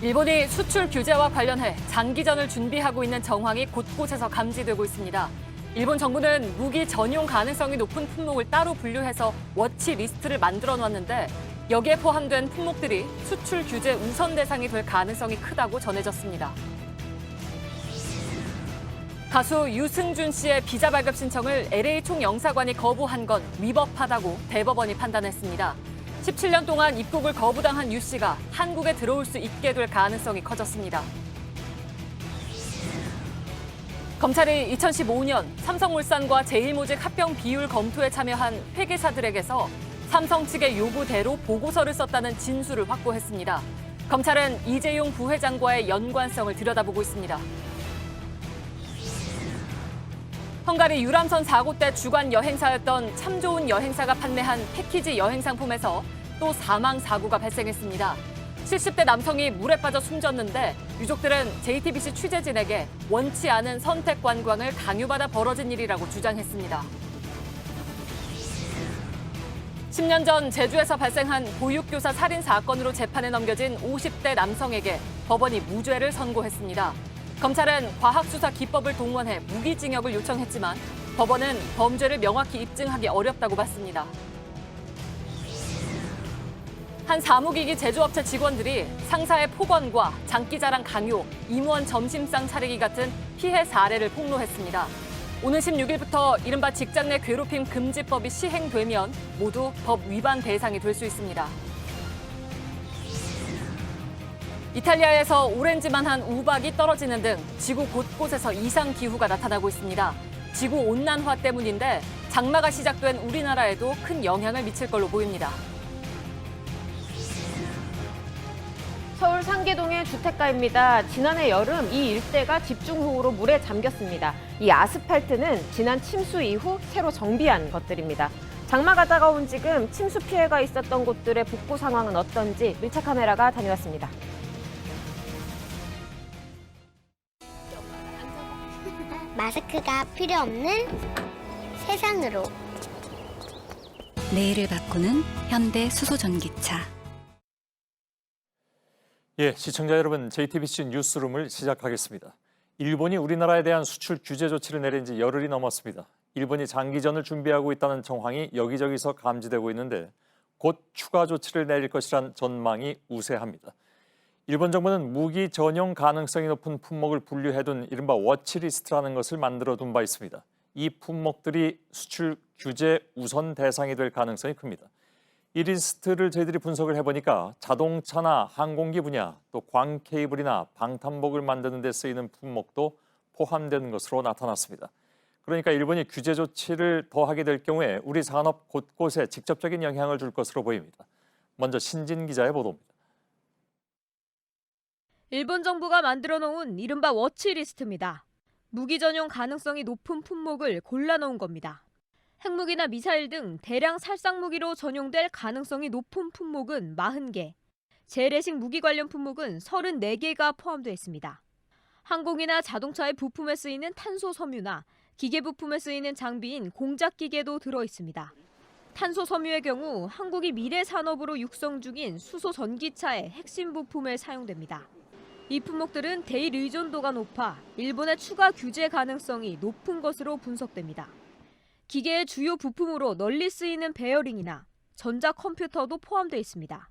일본이 수출 규제와 관련해 장기전을 준비하고 있는 정황이 곳곳에서 감지되고 있습니다. 일본 정부는 무기 전용 가능성이 높은 품목을 따로 분류해서 워치 리스트를 만들어 놨는데 여기에 포함된 품목들이 수출 규제 우선 대상이 될 가능성이 크다고 전해졌습니다. 가수 유승준 씨의 비자 발급 신청을 LA 총영사관이 거부한 건 위법하다고 대법원이 판단했습니다. 17년 동안 입국을 거부당한 유 씨가 한국에 들어올 수 있게 될 가능성이 커졌습니다. 검찰이 2015년 삼성물산과 제일모직 합병 비율 검토에 참여한 회계사들에게서 삼성 측의 요구대로 보고서를 썼다는 진술을 확보했습니다. 검찰은 이재용 부회장과의 연관성을 들여다보고 있습니다. 헝가리 유람선 사고 때 주관 여행사였던 참 좋은 여행사가 판매한 패키지 여행 상품에서 또 사망 사고가 발생했습니다. 70대 남성이 물에 빠져 숨졌는데 유족들은 JTBC 취재진에게 원치 않은 선택 관광을 강요받아 벌어진 일이라고 주장했습니다. 10년 전 제주에서 발생한 보육교사 살인 사건으로 재판에 넘겨진 50대 남성에게 법원이 무죄를 선고했습니다. 검찰은 과학수사 기법을 동원해 무기징역을 요청했지만 법원은 범죄를 명확히 입증하기 어렵다고 봤습니다. 한 사무기기 제조업체 직원들이 상사의 폭언과 장기자랑 강요, 임원 점심상 차리기 같은 피해 사례를 폭로했습니다. 오는 16일부터 이른바 직장 내 괴롭힘 금지법이 시행되면 모두 법 위반 대상이 될 수 있습니다. 이탈리아에서 오렌지만한 우박이 떨어지는 등 지구 곳곳에서 이상 기후가 나타나고 있습니다. 지구 온난화 때문인데 장마가 시작된 우리나라에도 큰 영향을 미칠 걸로 보입니다. 서울 상계동의 주택가입니다. 지난해 여름 이 일대가 집중호우로 물에 잠겼습니다. 이 아스팔트는 지난 침수 이후 새로 정비한 것들입니다. 장마가 다가온 지금 침수 피해가 있었던 곳들의 복구 상황은 어떤지 밀착 카메라가 다녀왔습니다. 마스크가 필요 없는 세상으로. 내일을 바꾸는 현대 수소전기차. 예, 시청자 여러분, JTBC 뉴스룸을 시작하겠습니다. 일본이 우리나라에 대한 수출 규제 조치를 내린 지 열흘이 넘었습니다. 일본이 장기전을 준비하고 있다는 정황이 여기저기서 감지되고 있는데 곧 추가 조치를 내릴 것이란 전망이 우세합니다. 일본 정부는 무기 전용 가능성이 높은 품목을 분류해둔 이른바 워치리스트라는 것을 만들어둔 바 있습니다. 이 품목들이 수출 규제 우선 대상이 될 가능성이 큽니다. 이 리스트를 저희들이 분석을 해보니까 자동차나 항공기 분야, 또 광케이블이나 방탄복을 만드는 데 쓰이는 품목도 포함되는 것으로 나타났습니다. 그러니까 일본이 규제 조치를 더하게 될 경우에 우리 산업 곳곳에 직접적인 영향을 줄 것으로 보입니다. 먼저 신진 기자의 보도입니다. 일본 정부가 만들어 놓은 이른바 워치리스트입니다. 무기 전용 가능성이 높은 품목을 골라놓은 겁니다. 핵무기나 미사일 등 대량 살상무기로 전용될 가능성이 높은 품목은 40개, 재래식 무기 관련 품목은 34개가 포함되어 있습니다. 항공이나 자동차의 부품에 쓰이는 탄소 섬유나 기계 부품에 쓰이는 장비인 공작기계도 들어 있습니다. 탄소 섬유의 경우 한국이 미래 산업으로 육성 중인 수소 전기차의 핵심 부품에 사용됩니다. 이 품목들은 대일 의존도가 높아 일본의 추가 규제 가능성이 높은 것으로 분석됩니다. 기계의 주요 부품으로 널리 쓰이는 베어링이나 전자컴퓨터도 포함되어 있습니다.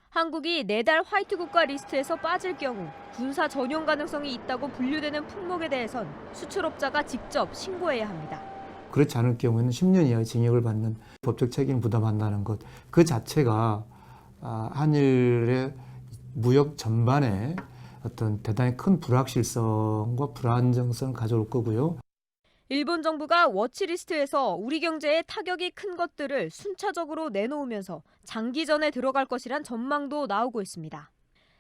한국이 4달 화이트 국가 리스트에서 빠질 경우 군사 전용 가능성이 있다고 분류되는 품목에 대해선 수출업자가 직접 신고해야 합니다. 그렇지 않을 경우에는 10년 이하의 징역을 받는 법적 책임을 부담한다는 것, 그 자체가 한일의 무역 전반에 어떤 대단히 큰 불확실성과 불안정성을 가져올 거고요. 일본 정부가 워치리스트에서 우리 경제에 타격이 큰 것들을 순차적으로 내놓으면서 장기전에 들어갈 것이란 전망도 나오고 있습니다.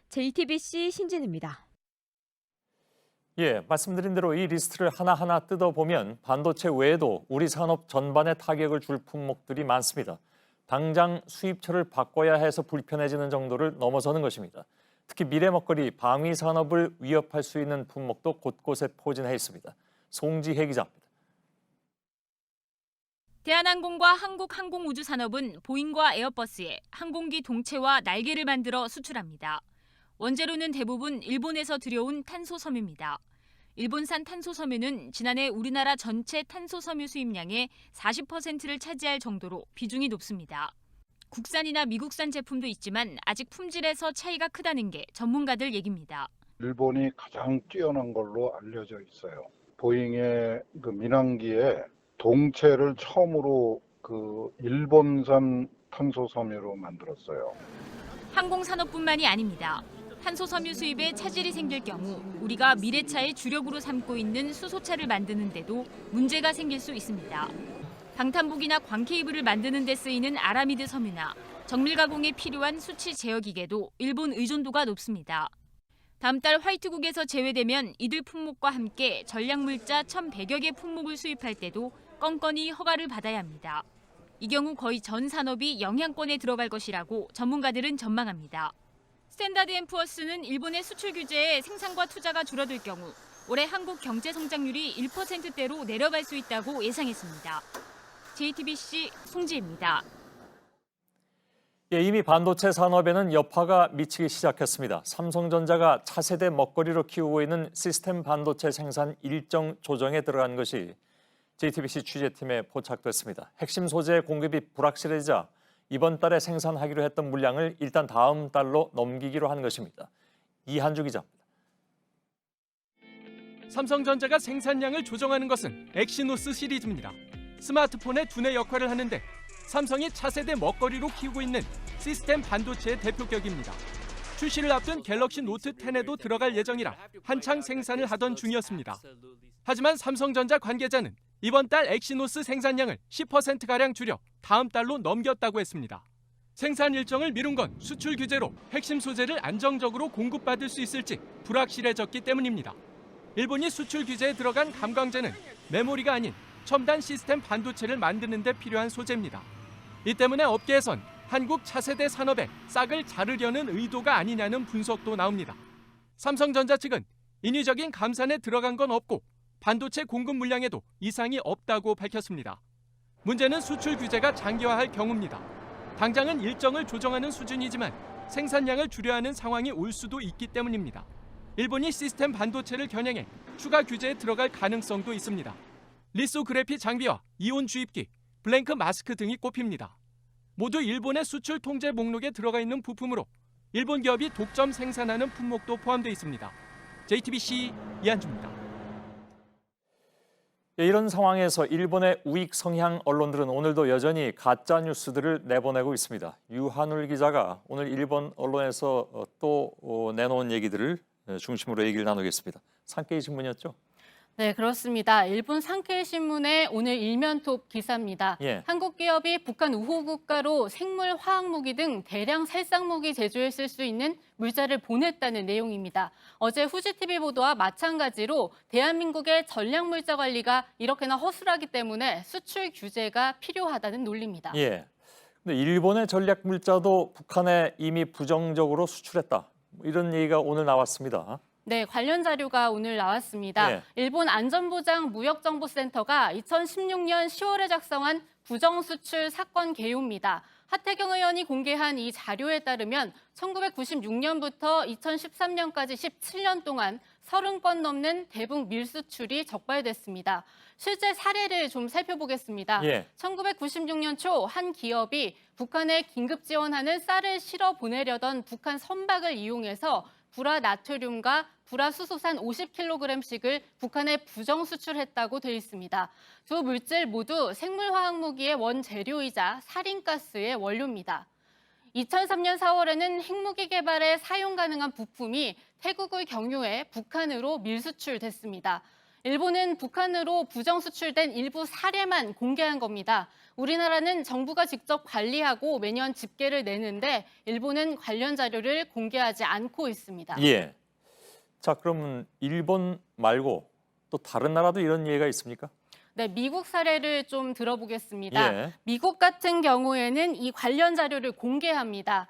JTBC 신진입니다. 예, 말씀드린 대로 이 리스트를 하나하나 뜯어보면 반도체 외에도 우리 산업 전반에 타격을 줄 품목들이 많습니다. 당장 수입처를 바꿔야 해서 불편해지는 정도를 넘어서는 것입니다. 특히 미래 먹거리, 방위 산업을 위협할 수 있는 품목도 곳곳에 포진해 있습니다. 송지혜 기자입니다. 대한항공과 한국항공우주산업은 보잉과 에어버스에 항공기 동체와 날개를 만들어 수출합니다. 원재료는 대부분 일본에서 들여온 탄소섬유입니다. 일본산 탄소섬유는 지난해 우리나라 전체 탄소섬유 수입량의 40%를 차지할 정도로 비중이 높습니다. 국산이나 미국산 제품도 있지만 아직 품질에서 차이가 크다는 게 전문가들 얘기입니다. 일본이 가장 뛰어난 걸로 알려져 있어요. 보잉의 그 민항기에 동체를 처음으로 그 일본산 탄소섬유로 만들었어요. 항공산업뿐만이 아닙니다. 탄소섬유 수입에 차질이 생길 경우 우리가 미래차의 주력으로 삼고 있는 수소차를 만드는 데도 문제가 생길 수 있습니다. 방탄복이나 광케이블을 만드는 데 쓰이는 아라미드 섬유나 정밀 가공에 필요한 수치 제어 기계도 일본 의존도가 높습니다. 다음 달 화이트국에서 제외되면 이들 품목과 함께 전략물자 1,100여 개 품목을 수입할 때도 건건히 허가를 받아야 합니다. 이 경우 거의 전 산업이 영향권에 들어갈 것이라고 전문가들은 전망합니다. 스탠다드앤푸어스는 일본의 수출 규제에 생산과 투자가 줄어들 경우 올해 한국 경제 성장률이 1%대로 내려갈 수 있다고 예상했습니다. JTBC 송지혜입니다. 예, 이미 반도체 산업에는 여파가 미치기 시작했습니다. 삼성전자가 차세대 먹거리로 키우고 있는 시스템 반도체 생산 일정 조정에 들어간 것이 JTBC 취재팀에 포착됐습니다. 핵심 소재 공급이 불확실해지자 이번 달에 생산하기로 했던 물량을 일단 다음 달로 넘기기로 한 것입니다. 이한주 기자입니다. 삼성전자가 생산량을 조정하는 것은 엑시노스 시리즈입니다. 스마트폰의 두뇌 역할을 하는데 삼성이 차세대 먹거리로 키우고 있는 시스템 반도체의 대표격입니다. 출시를 앞둔 갤럭시 노트 10에도 들어갈 예정이라 한창 생산을 하던 중이었습니다. 하지만 삼성전자 관계자는 이번 달 엑시노스 생산량을 10%가량 줄여 다음 달로 넘겼다고 했습니다. 생산 일정을 미룬 건 수출 규제로 핵심 소재를 안정적으로 공급받을 수 있을지 불확실해졌기 때문입니다. 일본이 수출 규제에 들어간 감광재는 메모리가 아닌 첨단 시스템 반도체를 만드는 데 필요한 소재입니다. 이 때문에 업계에선 한국 차세대 산업에 싹을 자르려는 의도가 아니냐는 분석도 나옵니다. 삼성전자 측은 인위적인 감산에 들어간 건 없고 반도체 공급 물량에도 이상이 없다고 밝혔습니다. 문제는 수출 규제가 장기화할 경우입니다. 당장은 일정을 조정하는 수준이지만 생산량을 줄여야 하는 상황이 올 수도 있기 때문입니다. 일본이 시스템 반도체를 겨냥해 추가 규제에 들어갈 가능성도 있습니다. 리소그래피 장비와 이온 주입기, 블랭크 마스크 등이 꼽힙니다. 모두 일본의 수출 통제 목록에 들어가 있는 부품으로 일본 기업이 독점 생산하는 품목도 포함되어 있습니다. JTBC 이한주입니다. 예, 이런 상황에서 일본의 우익 성향 언론들은 오늘도 여전히 가짜 뉴스들을 내보내고 있습니다. 유한울 기자가 오늘 일본 언론에서 또 내놓은 얘기들을 중심으로 얘기를 나누겠습니다. 산케이 신문이었죠? 네, 그렇습니다. 일본 산케이 신문의 오늘 일면톱 기사입니다. 예. 한국 기업이 북한 우호 국가로 생물 화학 무기 등 대량 살상 무기 제조에 쓸 수 있는 물자를 보냈다는 내용입니다. 어제 후지TV 보도와 마찬가지로 대한민국의 전략 물자 관리가 이렇게나 허술하기 때문에 수출 규제가 필요하다는 논리입니다. 예. 근데 일본의 전략 물자도 북한에 이미 부정적으로 수출했다. 이런 얘기가 오늘 나왔습니다. 네, 관련 자료가 오늘 나왔습니다. 네. 일본 안전보장 무역정보센터가 2016년 10월에 작성한 부정수출 사건 개요입니다. 하태경 의원이 공개한 이 자료에 따르면 1996년부터 2013년까지 17년 동안 30건 넘는 대북 밀수출이 적발됐습니다. 실제 사례를 좀 살펴보겠습니다. 예. 1996년 초 한 기업이 북한에 긴급 지원하는 쌀을 실어 보내려던 북한 선박을 이용해서 불화나트륨과 불화수소산 50kg씩을 북한에 부정 수출했다고 되어 있습니다. 두 물질 모두 생물화학무기의 원재료이자 살인가스의 원료입니다. 2003년 4월에는 핵무기 개발에 사용 가능한 부품이 태국을 경유해 북한으로 밀수출됐습니다. 일본은 북한으로 부정 수출된 일부 사례만 공개한 겁니다. 우리나라는 정부가 직접 관리하고 매년 집계를 내는데 일본은 관련 자료를 공개하지 않고 있습니다. 예. 자, 그러면 일본 말고 또 다른 나라도 이런 예가 있습니까? 네, 미국 사례를 좀 들어보겠습니다. 예. 미국 같은 경우에는 이 관련 자료를 공개합니다.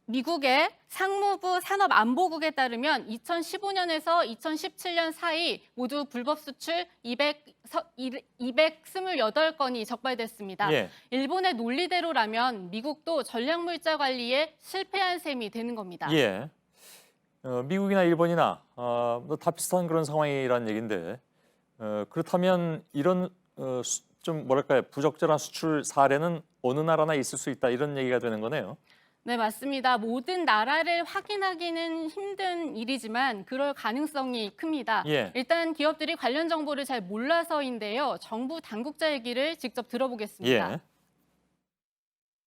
미국의 상무부 산업안보국에 따르면 2015년에서 2017년 사이 모두 불법 수출 228건이 적발됐습니다. 예. 일본의 논리대로라면 미국도 전략물자 관리에 실패한 셈이 되는 겁니다. 예. 미국이나 일본이나 다 비슷한 그런 상황이라는 얘기인데 그렇다면 이런 좀 뭐랄까요 부적절한 수출 사례는 어느 나라나 있을 수 있다 이런 얘기가 되는 거네요. 네, 맞습니다. 모든 나라를 확인하기는 힘든 일이지만 그럴 가능성이 큽니다. 예. 일단 기업들이 관련 정보를 잘 몰라서인데요. 정부 당국자 얘기를 직접 들어보겠습니다. 예.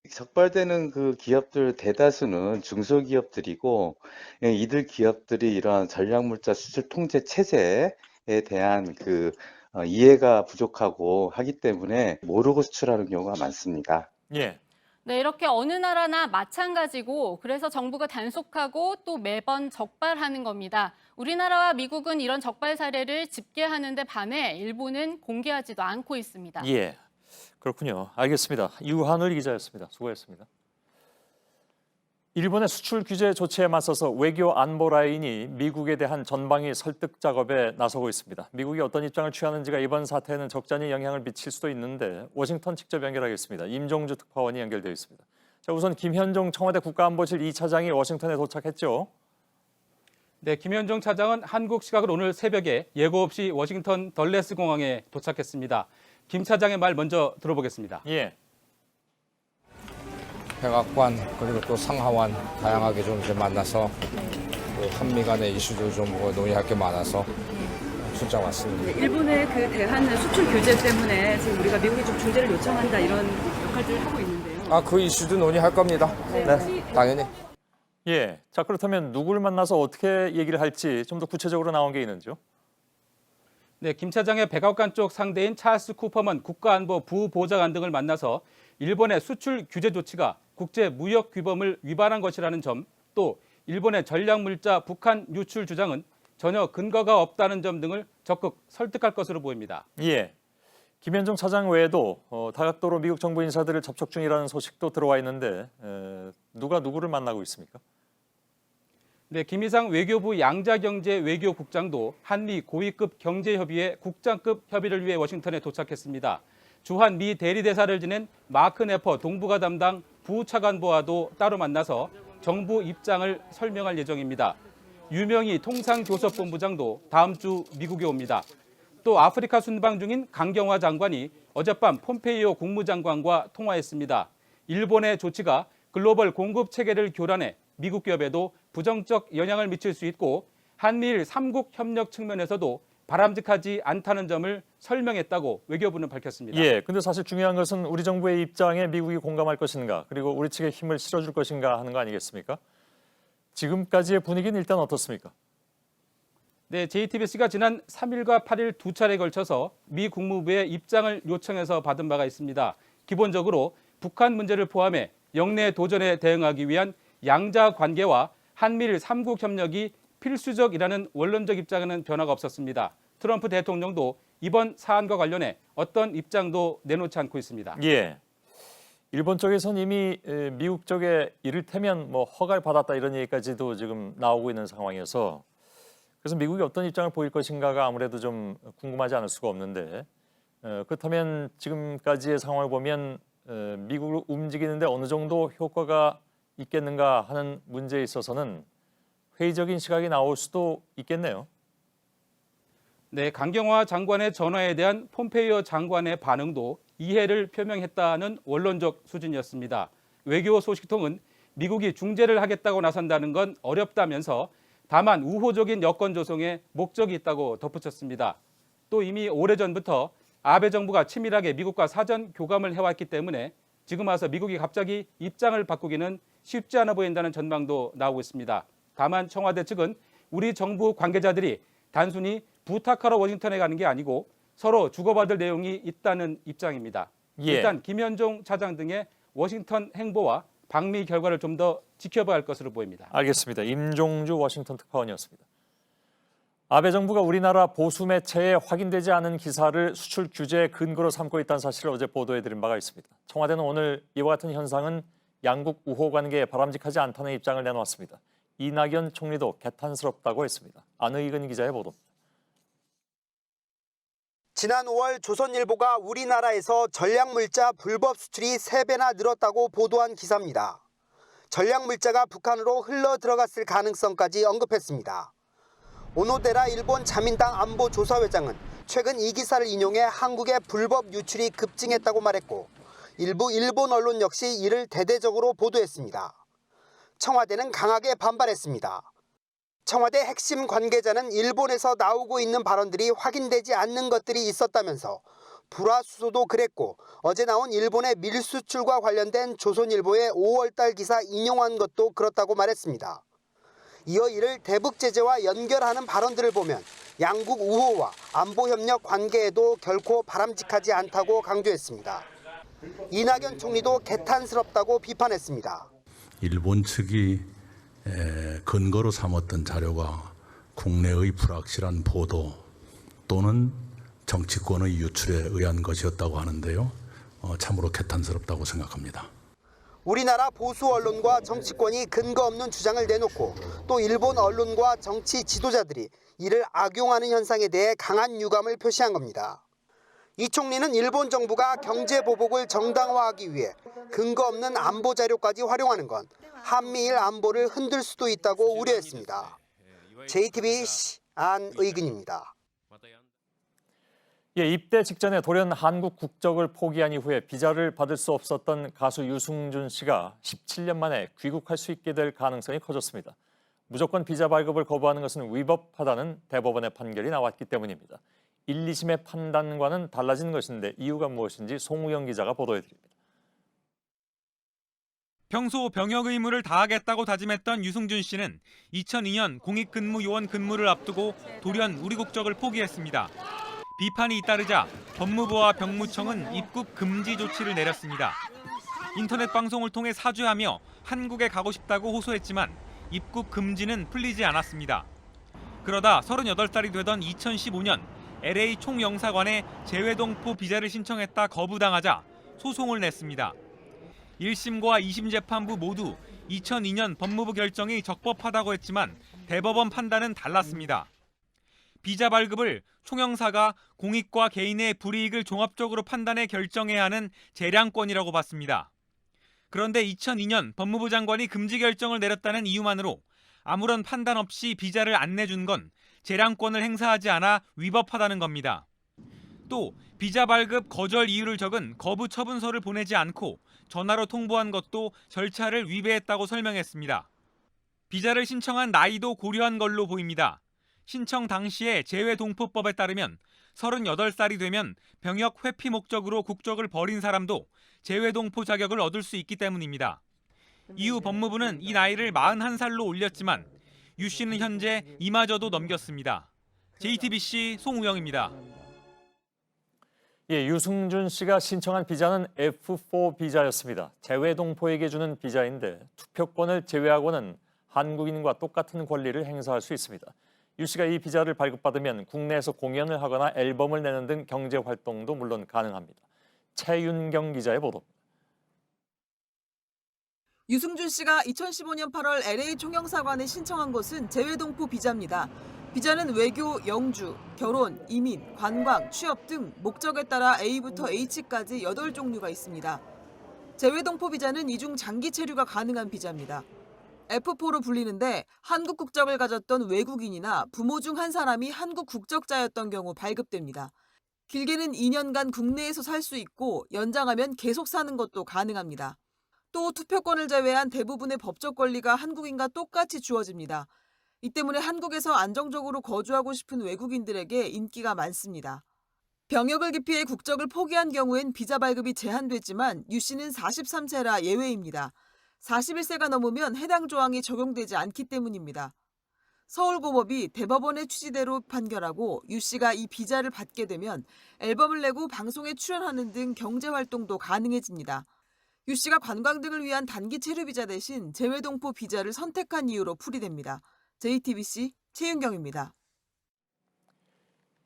적발되는 그 기업들 대다수는 중소기업들이고 이들 기업들이 이러한 전략물자 수출 통제 체제에 대한 그 이해가 부족하고 하기 때문에 모르고 수출하는 경우가 많습니다. 예. 네, 이렇게 어느 나라나 마찬가지고 그래서 정부가 단속하고 또 매번 적발하는 겁니다. 우리나라와 미국은 이런 적발 사례를 집계하는 데 반해 일본은 공개하지도 않고 있습니다. 예. 그렇군요. 알겠습니다. 유한을 기자였습니다. 수고했습니다. 일본의 수출 규제 조치에 맞서서 외교 안보 라인이 미국에 대한 전방위 설득 작업에 나서고 있습니다. 미국이 어떤 입장을 취하는지가 이번 사태에는 적잖이 영향을 미칠 수도 있는데 워싱턴 직접 연결하겠습니다. 임종주 특파원이 연결되어 있습니다. 자, 우선 김현종 청와대 국가안보실 2차장이 워싱턴에 도착했죠. 네, 김현종 차장은 한국 시각으로 오늘 새벽에 예고 없이 워싱턴 덜레스 공항에 도착했습니다. 김 차장의 말 먼저 들어보겠습니다. 예. 백악관 그리고 또 상하원 다양하게 좀 이제 만나서 또 한미 간의 이슈도 좀 논의할 게 많아서 출장 왔습니다. 일본의 그 대한 수출 규제 때문에 지금 우리가 미국이 좀 중재를 요청한다 이런 역할들을 하고 있는데요. 그 이슈도 논의할 겁니다. 네, 당연히. 예. 자, 그렇다면 누구를 만나서 어떻게 얘기를 할지 좀 더 구체적으로 나온 게 있는지요? 네, 김 차장의 백악관 쪽 상대인 찰스 쿠퍼먼 국가안보 부보좌관 등을 만나서 일본의 수출 규제 조치가 국제 무역 규범을 위반한 것이라는 점, 또 일본의 전략물자 북한 유출 주장은 전혀 근거가 없다는 점 등을 적극 설득할 것으로 보입니다. 예. 김현종 차장 외에도 다각도로 미국 정부 인사들을 접촉 중이라는 소식도 들어와 있는데 누가 누구를 만나고 있습니까? 네, 김희상 외교부 양자경제 외교국장도 한미 고위급 경제협의회 국장급 협의를 위해 워싱턴에 도착했습니다. 주한 미 대리대사를 지낸 마크 네퍼 동북아 담당 부차관보와도 따로 만나서 정부 입장을 설명할 예정입니다. 유명희 통상교섭본부장도 다음 주 미국에 옵니다. 또 아프리카 순방 중인 강경화 장관이 어젯밤 폼페이오 국무장관과 통화했습니다. 일본의 조치가 글로벌 공급 체계를 교란해 미국 기업에도 부정적 영향을 미칠 수 있고 한미일 3국 협력 측면에서도 바람직하지 않다는 점을 설명했다고 외교부는 밝혔습니다. 예, 근데 사실 중요한 것은 우리 정부의 입장에 미국이 공감할 것인가 그리고 우리 측에 힘을 실어줄 것인가 하는 거 아니겠습니까? 지금까지의 분위기는 일단 어떻습니까? 네, JTBC가 지난 3일과 8일 두 차례에 걸쳐서 미 국무부의 입장을 요청해서 받은 바가 있습니다. 기본적으로 북한 문제를 포함해 영내 도전에 대응하기 위한 양자 관계와 한미일 3국 협력이 필수적이라는 원론적 입장에는 변화가 없었습니다. 트럼프 대통령도 이번 사안과 관련해 어떤 입장도 내놓지 않고 있습니다. 예. 일본 쪽에선 이미 미국 쪽에 이를테면 뭐 허가를 받았다 이런 얘기까지도 지금 나오고 있는 상황이어서 그래서 미국이 어떤 입장을 보일 것인가가 아무래도 좀 궁금하지 않을 수가 없는데 그렇다면 지금까지의 상황을 보면 미국을 움직이는데 어느 정도 효과가 있겠는가 하는 문제에 있어서는 회의적인 시각이 나올 수도 있겠네요. 네, 강경화 장관의 전화에 대한 폼페이오 장관의 반응도 이해를 표명했다는 원론적 수준이었습니다. 외교 소식통은 미국이 중재를 하겠다고 나선다는 건 어렵다면서 다만 우호적인 여건 조성에 목적이 있다고 덧붙였습니다. 또 이미 오래전부터 아베 정부가 치밀하게 미국과 사전 교감을 해왔기 때문에 지금 와서 미국이 갑자기 입장을 바꾸기는 쉽지 않아 보인다는 전망도 나오고 있습니다. 다만 청와대 측은 우리 정부 관계자들이 단순히 부탁하러 워싱턴에 가는 게 아니고 서로 주고받을 내용이 있다는 입장입니다. 예. 일단 김현종 차장 등의 워싱턴 행보와 방미 결과를 좀 더 지켜봐야 할 것으로 보입니다. 알겠습니다. 임종주 워싱턴 특파원이었습니다. 아베 정부가 우리나라 보수 매체에 확인되지 않은 기사를 수출 규제의 근거로 삼고 있다는 사실을 어제 보도해드린 바가 있습니다. 청와대는 오늘 이와 같은 현상은 양국 우호 관계에 바람직하지 않다는 입장을 내놓았습니다. 이낙연 총리도 개탄스럽다고 했습니다. 안의근 기자의 보도입니다. 지난 5월 조선일보가 우리나라에서 전략물자 불법 수출이 3배나 늘었다고 보도한 기사입니다. 전략 물자가 북한으로 흘러 들어갔을 가능성까지 언급했습니다. 오노데라 일본 자민당 안보조사회장은 최근 이 기사를 인용해 한국의 불법 유출이 급증했다고 말했고 일부 일본 언론 역시 이를 대대적으로 보도했습니다. 청와대는 강하게 반발했습니다. 청와대 핵심 관계자는 일본에서 나오고 있는 발언들이 확인되지 않는 것들이 있었다면서 불화수소도 그랬고 어제 나온 일본의 밀수출과 관련된 조선일보의 5월달 기사 인용한 것도 그렇다고 말했습니다. 이어 이를 대북 제재와 연결하는 발언들을 보면 양국 우호와 안보협력 관계에도 결코 바람직하지 않다고 강조했습니다. 이낙연 총리도 개탄스럽다고 비판했습니다. 일본 측이 근거로 삼았던 자료가 국내의 불확실한 보도 또는 정치권의 유출에 의한 것이었다고 하는데요. 참으로 개탄스럽다고 생각합니다. 우리나라 보수 언론과 정치권이 근거 없는 주장을 내놓고 또 일본 언론과 정치 지도자들이 이를 악용하는 현상에 대해 강한 유감을 표시한 겁니다. 이 총리는 일본 정부가 경제 보복을 정당화하기 위해 근거 없는 안보 자료까지 활용하는 건 한미일 안보를 흔들 수도 있다고 우려했습니다. JTBC 안의근입니다. 입대 직전에 돌연 한국 국적을 포기한 이후에 비자를 받을 수 없었던 가수 유승준 씨가 17년 만에 귀국할 수 있게 될 가능성이 커졌습니다. 무조건 비자 발급을 거부하는 것은 위법하다는 대법원의 판결이 나왔기 때문입니다. 1, 2심의 판단과는 달라진 것인데 이유가 무엇인지 송우영 기자가 보도해드립니다. 평소 병역 의무를 다하겠다고 다짐했던 유승준 씨는 2002년 공익근무요원 근무를 앞두고 돌연 우리 국적을 포기했습니다. 비판이 잇따르자 법무부와 병무청은 입국 금지 조치를 내렸습니다. 인터넷 방송을 통해 사죄하며 한국에 가고 싶다고 호소했지만 입국 금지는 풀리지 않았습니다. 그러다 38살이 되던 2015년 LA 총영사관에 재외동포 비자를 신청했다 거부당하자 소송을 냈습니다. 1심과 2심 재판부 모두 2002년 법무부 결정이 적법하다고 했지만 대법원 판단은 달랐습니다. 비자 발급을 총영사가 공익과 개인의 불이익을 종합적으로 판단해 결정해야 하는 재량권이라고 봤습니다. 그런데 2002년 법무부 장관이 금지 결정을 내렸다는 이유만으로 아무런 판단 없이 비자를 안 내준 건 재량권을 행사하지 않아 위법하다는 겁니다. 또 비자 발급 거절 이유를 적은 거부 처분서를 보내지 않고 전화로 통보한 것도 절차를 위배했다고 설명했습니다. 비자를 신청한 나이도 고려한 걸로 보입니다. 신청 당시에 재외동포법에 따르면 38살이 되면 병역 회피 목적으로 국적을 버린 사람도 재외동포 자격을 얻을 수 있기 때문입니다. 이후 법무부는 이 나이를 41살로 올렸지만 유 씨는 현재 이마저도 넘겼습니다. JTBC 송우영입니다. 유승준 씨가 신청한 비자는 F4 비자였습니다. 재외동포에게 주는 비자인데 투표권을 제외하고는 한국인과 똑같은 권리를 행사할 수 있습니다. 유 씨가 이 비자를 발급받으면 국내에서 공연을 하거나 앨범을 내는 등 경제 활동도 물론 가능합니다. 최윤경 기자의 보도입니다. 유승준 씨가 2015년 8월 LA 총영사관에 신청한 것은 재외동포 비자입니다. 비자는 외교, 영주, 결혼, 이민, 관광, 취업 등 목적에 따라 A부터 H까지 8종류가 있습니다. 재외동포 비자는 이 중 장기 체류가 가능한 비자입니다. F4로 불리는데 한국 국적을 가졌던 외국인이나 부모 중 한 사람이 한국 국적자였던 경우 발급됩니다. 길게는 2년간 국내에서 살 수 있고 연장하면 계속 사는 것도 가능합니다. 또 투표권을 제외한 대부분의 법적 권리가 한국인과 똑같이 주어집니다. 이 때문에 한국에서 안정적으로 거주하고 싶은 외국인들에게 인기가 많습니다. 병역을 기피해 국적을 포기한 경우엔 비자 발급이 제한되지만 유 씨는 43세라 예외입니다. 41세가 넘으면 해당 조항이 적용되지 않기 때문입니다. 서울고법이 대법원의 취지대로 판결하고 유 씨가 이 비자를 받게 되면 앨범을 내고 방송에 출연하는 등 경제활동도 가능해집니다. 유 씨가 관광 등을 위한 단기 체류 비자 대신 재외동포 비자를 선택한 이유로 풀이됩니다. JTBC 최윤경입니다.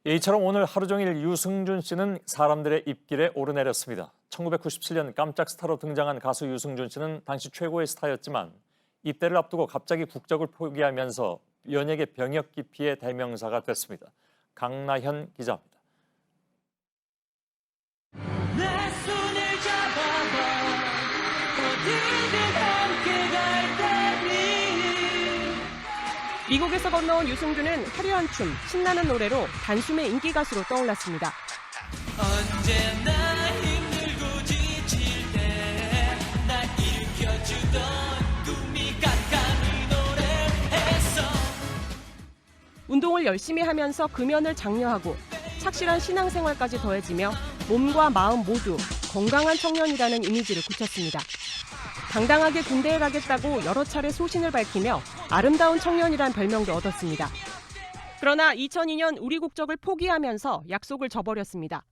이처럼 오늘 하루 종일 유승준 씨는 사람들의 입길에 오르내렸습니다. 1997년 깜짝 스타로 등장한 가수 유승준 씨는 당시 최고의 스타였지만 입대를 앞두고 갑자기 국적을 포기하면서 연예계 병역 기피의 대명사가 됐습니다. 강나현 기자입니다. 내 손을 잡아봐 어디든 함께 갈 미국에서 건너온 유승준은 화려한 춤, 신나는 노래로 단숨에 인기 가수로 떠올랐습니다. 언제나 힘들고 지칠 때 날 일으켜주던 꿈이 깜깜이 노래했어. 운동을 열심히 하면서 금연을 장려하고 착실한 신앙생활까지 더해지며 몸과 마음 모두 건강한 청년이라는 이미지를 굳혔습니다. 당당하게 군대에 가겠다고 여러 차례 소신을 밝히며 아름다운 청년이란 별명도 얻었습니다. 그러나 2002년 우리 국적을 포기하면서 약속을 저버렸습니다.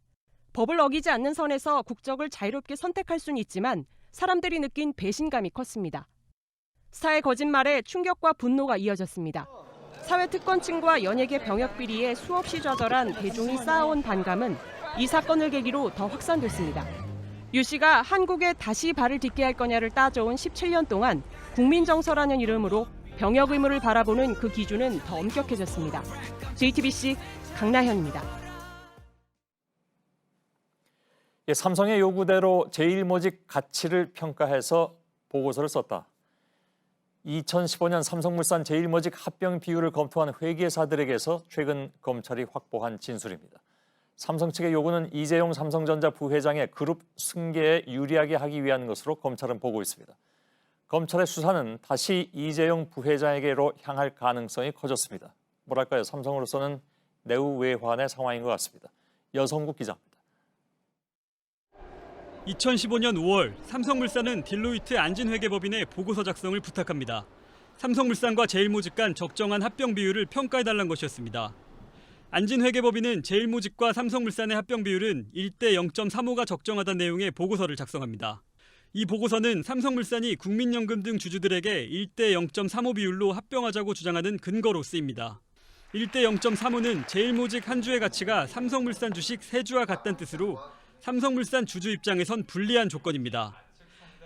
법을 어기지 않는 선에서 국적을 자유롭게 선택할 수는 있지만 사람들이 느낀 배신감이 컸습니다. 스타의 거짓말에 충격과 분노가 이어졌습니다. 사회 특권층과 연예계 병역 비리에 수없이 좌절한 대중이 쌓아온 반감은 이 사건을 계기로 더 확산됐습니다. 유 씨가 한국에 다시 발을 딛게 할 거냐를 따져온 17년 동안 국민정서라는 이름으로 병역 의무를 바라보는 그 기준은 더 엄격해졌습니다. JTBC 강나현입니다. 삼성의 요구대로 제1모직 가치를 평가해서 보고서를 썼다. 2015년 삼성물산 제1모직 합병 비율을 검토한 회계사들에게서 최근 검찰이 확보한 진술입니다. 삼성 측의 요구는 이재용 삼성전자 부회장의 그룹 승계에 유리하게 하기 위한 것으로 검찰은 보고 있습니다. 검찰의 수사는 다시 이재용 부회장에게로 향할 가능성이 커졌습니다. 뭐랄까요, 삼성으로서는 내후외환의 상황인 것 같습니다. 여성국 기자입니다. 2015년 5월 삼성물산은 딜로이트 안진회계법인의 보고서 작성을 부탁합니다. 삼성물산과 제일모직 간 적정한 합병 비율을 평가해달라는 것이었습니다. 안진회계법인은 제일모직과 삼성물산의 합병 비율은 1대 0.35가 적정하다는 내용의 보고서를 작성합니다. 이 보고서는 삼성물산이 국민연금 등 주주들에게 1대 0.35 비율로 합병하자고 주장하는 근거로 쓰입니다. 1대 0.35는 제일모직 한 주의 가치가 삼성물산 주식 3주와 같다는 뜻으로 삼성물산 주주 입장에선 불리한 조건입니다.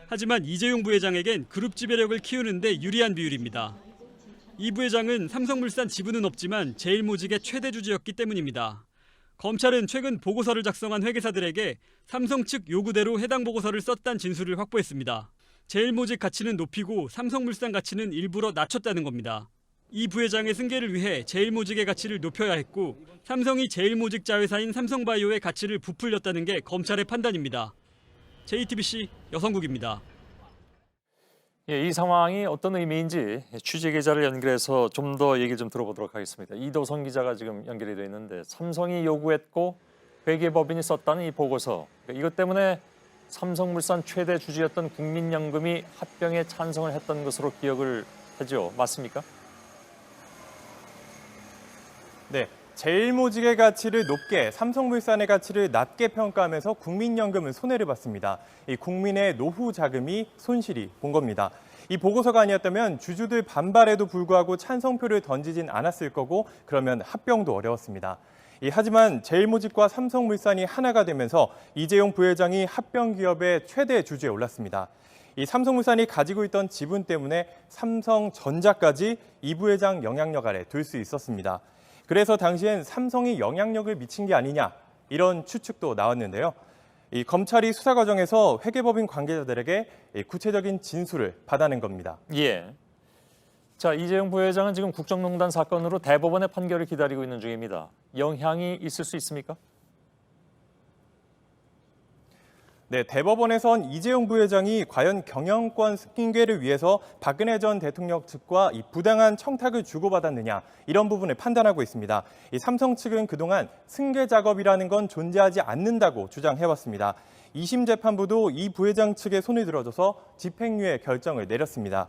하지만 이재용 부회장에겐 그룹 지배력을 키우는 데 유리한 비율입니다. 이 부회장은 삼성물산 지분은 없지만 제일모직의 최대 주주였기 때문입니다. 검찰은 최근 보고서를 작성한 회계사들에게 삼성 측 요구대로 해당 보고서를 썼다는 진술을 확보했습니다. 제일모직 가치는 높이고 삼성물산 가치는 일부러 낮췄다는 겁니다. 이 부회장의 승계를 위해 제일모직의 가치를 높여야 했고 삼성이 제일모직 자회사인 삼성바이오의 가치를 부풀렸다는 게 검찰의 판단입니다. JTBC 여성국입니다. 이 상황이 어떤 의미인지 취재 기자를 연결해서 좀 더 얘기를 좀 들어보도록 하겠습니다. 이도성 기자가 지금 연결이 되어 있는데 삼성이 요구했고 회계법인이 썼다는 이 보고서, 이것 때문에 삼성물산 최대 주주였던 국민연금이 합병에 찬성을 했던 것으로 기억을 하죠. 맞습니까? 네, 제일모직의 가치를 높게, 삼성물산의 가치를 낮게 평가하면서 국민연금은 손해를 봤습니다. 이 국민의 노후 자금이 손실이 본 겁니다. 이 보고서가 아니었다면 주주들 반발에도 불구하고 찬성표를 던지진 않았을 거고 그러면 합병도 어려웠습니다. 하지만 제일모직과 삼성물산이 하나가 되면서 이재용 부회장이 합병 기업의 최대 주주에 올랐습니다. 이 삼성물산이 가지고 있던 지분 때문에 삼성전자까지 이 부회장 영향력 아래 둘 수 있었습니다. 그래서 당시엔 삼성이 영향력을 미친 게 아니냐, 이런 추측도 나왔는데요. 이 검찰이 수사 과정에서 회계법인 관계자들에게 구체적인 진술을 받아낸 겁니다. 예. 자, 이재용 부회장은 지금 국정농단 사건으로 대법원의 판결을 기다리고 있는 중입니다. 영향이 있을 수 있습니까? 네, 대법원에선 이재용 부회장이 과연 경영권 승계를 위해서 박근혜 전 대통령 측과 이 부당한 청탁을 주고받았느냐, 이런 부분을 판단하고 있습니다. 이 삼성 측은 그동안 승계 작업이라는 건 존재하지 않는다고 주장해왔습니다. 2심 재판부도 이 부회장 측에 손을 들어줘서 집행유예 결정을 내렸습니다.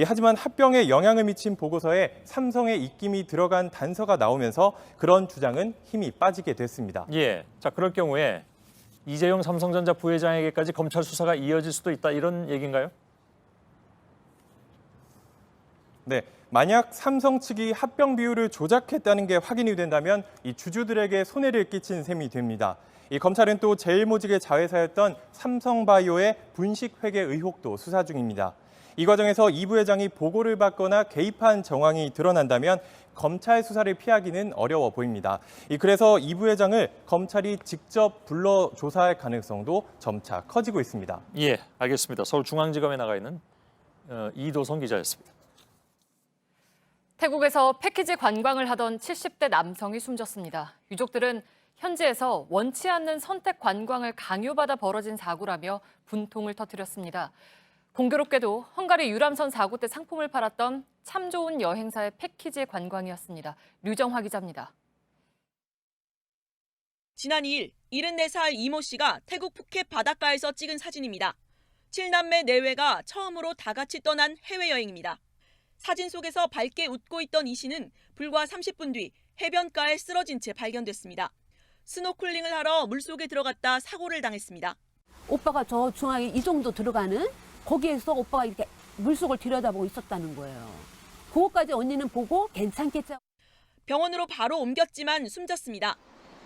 하지만 합병에 영향을 미친 보고서에 삼성의 입김이 들어간 단서가 나오면서 그런 주장은 힘이 빠지게 됐습니다. 예, 자, 그럴 경우에 이재용 삼성전자 부회장에게까지 검찰 수사가 이어질 수도 있다, 이런 얘기인가요? 네, 만약 삼성 측이 합병 비율을 조작했다는 게 확인이 된다면 이 주주들에게 손해를 끼친 셈이 됩니다. 이 검찰은 또 제일모직의 자회사였던 삼성바이오의 분식회계 의혹도 수사 중입니다. 이 과정에서 이 부회장이 보고를 받거나 개입한 정황이 드러난다면 검찰 수사를 피하기는 어려워 보입니다. 그래서 이 부회장을 검찰이 직접 불러 조사할 가능성도 점차 커지고 있습니다. 예, 알겠습니다. 서울중앙지검에 나가 있는 이도성 기자였습니다. 태국에서 패키지 관광을 하던 70대 남성이 숨졌습니다. 유족들은 현지에서 원치 않는 선택 관광을 강요받아 벌어진 사고라며 분통을 터뜨렸습니다. 공교롭게도 헝가리 유람선 사고 때 상품을 팔았던 참 좋은 여행사의 패키지 관광이었습니다. 류정화 기자입니다. 지난 2일 74살 이모 씨가 태국 푸켓 바닷가에서 찍은 사진입니다. 7남매 내외가 처음으로 다 같이 떠난 해외여행입니다. 사진 속에서 밝게 웃고 있던 이 씨는 불과 30분 뒤 해변가에 쓰러진 채 발견됐습니다. 스노클링을 하러 물속에 들어갔다 사고를 당했습니다. 오빠가 저 중앙에 이 정도 들어가는 거기에서 오빠가 이렇게 물속을 들여다보고 있었다는 거예요. 그것까지 언니는 보고 괜찮겠죠. 병원으로 바로 옮겼지만 숨졌습니다.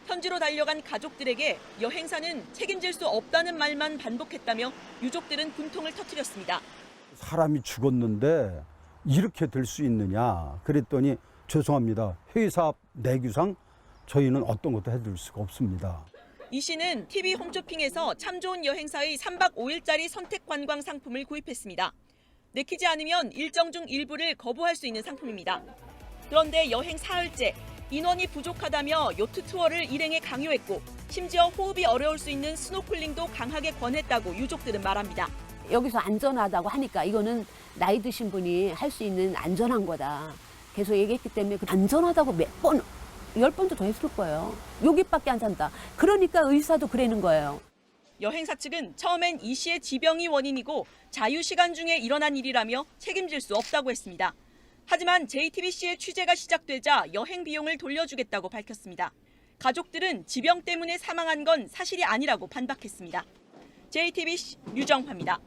현지로 달려간 가족들에게 여행사는 책임질 수 없다는 말만 반복했다며 유족들은 분통을 터뜨렸습니다. 사람이 죽었는데 이렇게 될 수 있느냐 그랬더니 죄송합니다. 회사 내규상 저희는 어떤 것도 해드릴 수가 없습니다. 이 씨는 TV 홈쇼핑에서 참 좋은 여행사의 3박 5일짜리 선택 관광 상품을 구입했습니다. 내키지 않으면 일정 중 일부를 거부할 수 있는 상품입니다. 그런데 여행 사흘째 인원이 부족하다며 요트 투어를 일행에 강요했고 심지어 호흡이 어려울 수 있는 스노클링도 강하게 권했다고 유족들은 말합니다. 여기서 안전하다고 하니까 이거는 나이 드신 분이 할 수 있는 안전한 거다. 계속 얘기했기 때문에 안전하다고 몇 번, 10번도 더 했을 거예요. 여기밖에 안 산다. 그러니까 의사도 그러는 거예요. 여행사 측은 처음엔 이 씨의 지병이 원인이고 자유시간 중에 일어난 일이라며 책임질 수 없다고 했습니다. 하지만 JTBC의 취재가 시작되자 여행 비용을 돌려주겠다고 밝혔습니다. 가족들은 지병 때문에 사망한 건 사실이 아니라고 반박했습니다. JTBC 류정화입니다.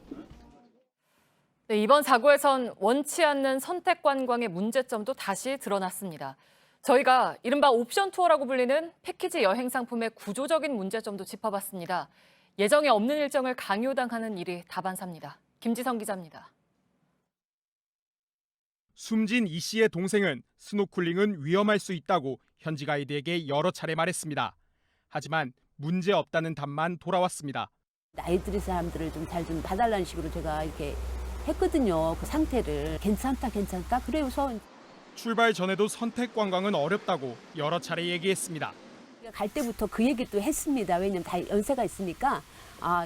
네, 이번 사고에선 원치 않는 선택 관광의 문제점도 다시 드러났습니다. 저희가 이른바 옵션 투어라고 불리는 패키지 여행 상품의 구조적인 문제점도 짚어봤습니다. 예정에 없는 일정을 강요당하는 일이 다반사입니다. 김지성 기자입니다. 숨진 이 씨의 동생은 스노클링은 위험할 수 있다고 현지 가이드에게 여러 차례 말했습니다. 하지만 문제 없다는 답만 돌아왔습니다. 나이 들은 사람들을 좀 잘 좀 봐달라는 식으로 제가 이렇게 했거든요. 그 상태를 괜찮다. 그래서 출발 전에도 선택 관광은 어렵다고 여러 차례 얘기했습니다. 갈 때부터 그 얘기도 했습니다. 왜냐면 다 연세가 있으니까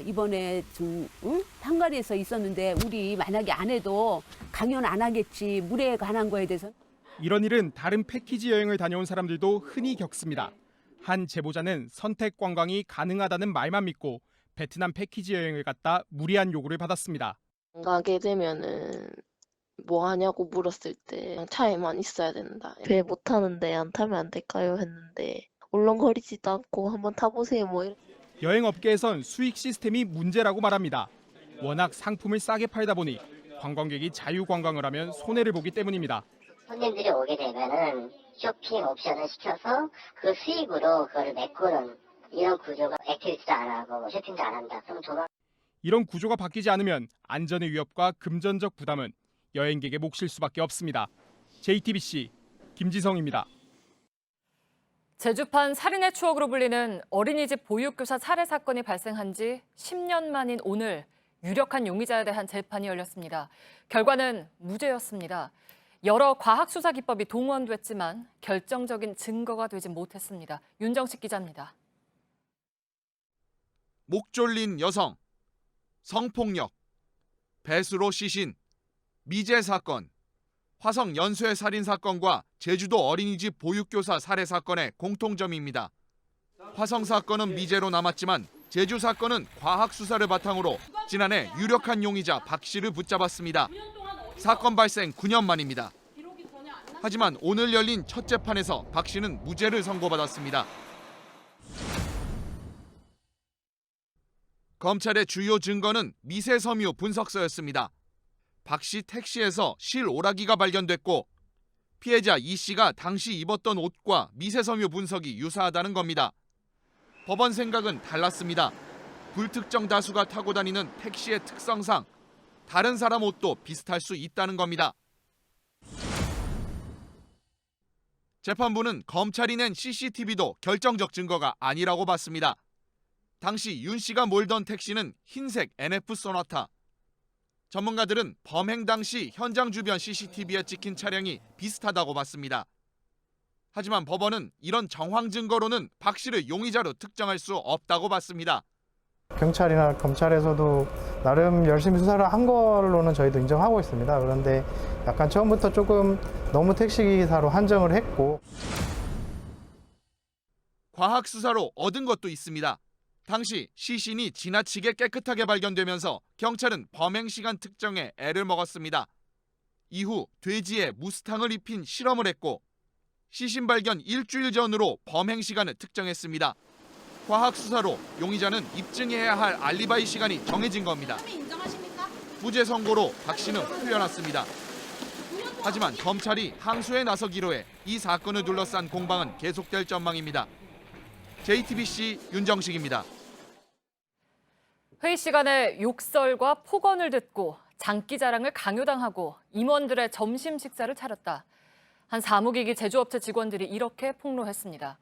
이번에 좀 헝가리에서 있었는데 우리 만약에 안 해도 강연 안 하겠지. 물에 관한 거에 대해서. 이런 일은 다른 패키지 여행을 다녀온 사람들도 흔히 겪습니다. 한 제보자는 선택 관광이 가능하다는 말만 믿고 베트남 패키지 여행을 갔다 무리한 요구를 받았습니다. 가게 되면은 뭐 하냐고 물었을 때 차에만 있어야 된다. 배 못 타는데 안 타면 안 될까요? 했는데 울렁거리지도 않고 한번 타보세요. 뭐 이렇게. 여행업계에선 수익 시스템이 문제라고 말합니다. 워낙 상품을 싸게 팔다 보니 관광객이 자유관광을 하면 손해를 보기 때문입니다. 손님들이 오게 되면은 쇼핑 옵션을 시켜서 그 수익으로 그걸 메꾸는 이런 구조가 액티비티도 안 하고 쇼핑도 안 한다. 그럼 조각. 이런 구조가 바뀌지 않으면 안전의 위협과 금전적 부담은 여행객의 몫일 수밖에 없습니다. JTBC 김지성입니다. 제주판 살인의 추억으로 불리는 어린이집 보육교사 살해 사건이 발생한 지 10년 만인 오늘 유력한 용의자에 대한 재판이 열렸습니다. 결과는 무죄였습니다. 여러 과학수사 기법이 동원됐지만 결정적인 증거가 되지 못했습니다. 윤정식 기자입니다. 목 졸린 여성, 성폭력, 배수로 시신, 미제 사건, 화성 연쇄 살인 사건과 제주도 어린이집 보육교사 살해 사건의 공통점입니다. 화성 사건은 미제로 남았지만 제주 사건은 과학 수사를 바탕으로 지난해 유력한 용의자 박 씨를 붙잡았습니다. 사건 발생 9년 만입니다. 하지만 오늘 열린 첫 재판에서 박 씨는 무죄를 선고받았습니다. 검찰의 주요 증거는 미세섬유 분석서였습니다. 박 씨 택시에서 실 오라기가 발견됐고 피해자 이 씨가 당시 입었던 옷과 미세섬유 분석이 유사하다는 겁니다. 법원 생각은 달랐습니다. 불특정 다수가 타고 다니는 택시의 특성상 다른 사람 옷도 비슷할 수 있다는 겁니다. 재판부는 검찰이 낸 CCTV도 결정적 증거가 아니라고 봤습니다. 당시 윤 씨가 몰던 택시는 흰색 NF 소나타. 전문가들은 범행 당시 현장 주변 CCTV에 찍힌 차량이 비슷하다고 봤습니다. 하지만 법원은 이런 정황 증거로는 박 씨를 용의자로 특정할 수 없다고 봤습니다. 경찰이나 검찰에서도 나름 열심히 수사를 한 걸로는 저희도 인정하고 있습니다. 그런데 약간 처음부터 조금 너무 택시기사로 한정을 했고. 과학 수사로 얻은 것도 있습니다. 당시 시신이 지나치게 깨끗하게 발견되면서 경찰은 범행 시간 특정에 애를 먹었습니다. 이후 돼지에 무스탕을 입힌 실험을 했고 시신 발견 일주일 전으로 범행 시간을 특정했습니다. 과학 수사로 용의자는 입증해야 할 알리바이 시간이 정해진 겁니다. 무죄 선고로 박 씨는 풀려났습니다. 하지만 검찰이 항소에 나서기로 해 이 사건을 둘러싼 공방은 계속될 전망입니다. JTBC 윤정식입니다. 회의 시간에 욕설과 폭언을 듣고 장기자랑을 강요당하고 임원들의 점심 식사를 차렸다. 한 사무기기 제조업체 직원들이 이렇게 폭로했습니다.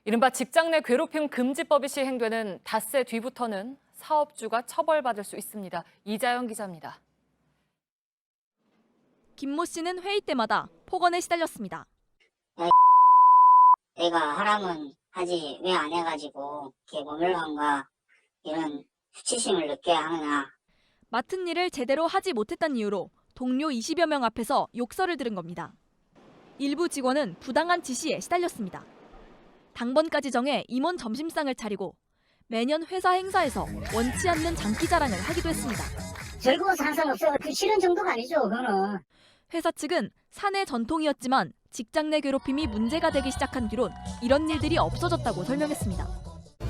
이른바 직장 내 괴롭힘 금지법이 시행되는 닷새 뒤부터는 사업주가 처벌받을 수 있습니다. 이자연 기자입니다. 김모 씨는 회의 때마다 폭언에 시달렸습니다. 내가 하라면 하지 왜 안 해가지고 이렇게 머물건가 이런 수치심을 느껴야 하느냐. 맡은 일을 제대로 하지 못했다는 이유로 동료 20여 명 앞에서 욕설을 들은 겁니다. 일부 직원은 부당한 지시에 시달렸습니다. 당번까지 정해 임원 점심상을 차리고 매년 회사 행사에서 원치 않는 장기자랑을 하기도 했습니다. 즐거워서 상관없어요. 그 싫은 정도가 아니죠, 그거는. 회사 측은 사내 전통이었지만 직장 내 괴롭힘이 문제가 되기 시작한 뒤론 이런 일들이 없어졌다고 설명했습니다.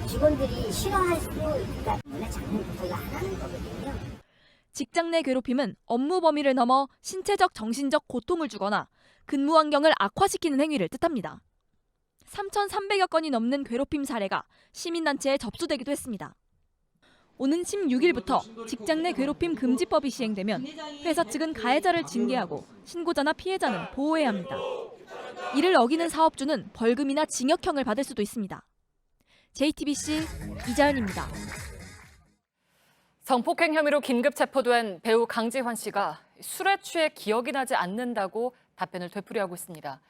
직원들이 싫어할 수 있다 때문에 작년부터 이거 안 하는 거거든요. 직장 내 괴롭힘은 업무 범위를 넘어 신체적, 정신적 고통을 주거나 근무 환경을 악화시키는 행위를 뜻합니다. 3,300여 건이 넘는 괴롭힘 사례가 시민단체에 접수되기도 했습니다. 오는 16일부터 직장 내 괴롭힘 금지법이 시행되면 회사 측은 가해자를 징계하고 신고자나 피해자는 보호해야 합니다. 이를 어기는 사업주는 벌금이나 징역형을 받을 수도 있습니다. JTBC 이자연입니다. 성폭행 혐의로 긴급 체포된 배우 강지환 씨가 술에 취해 기억이 나지 않는다고 답변을 되풀이하고 있습니다.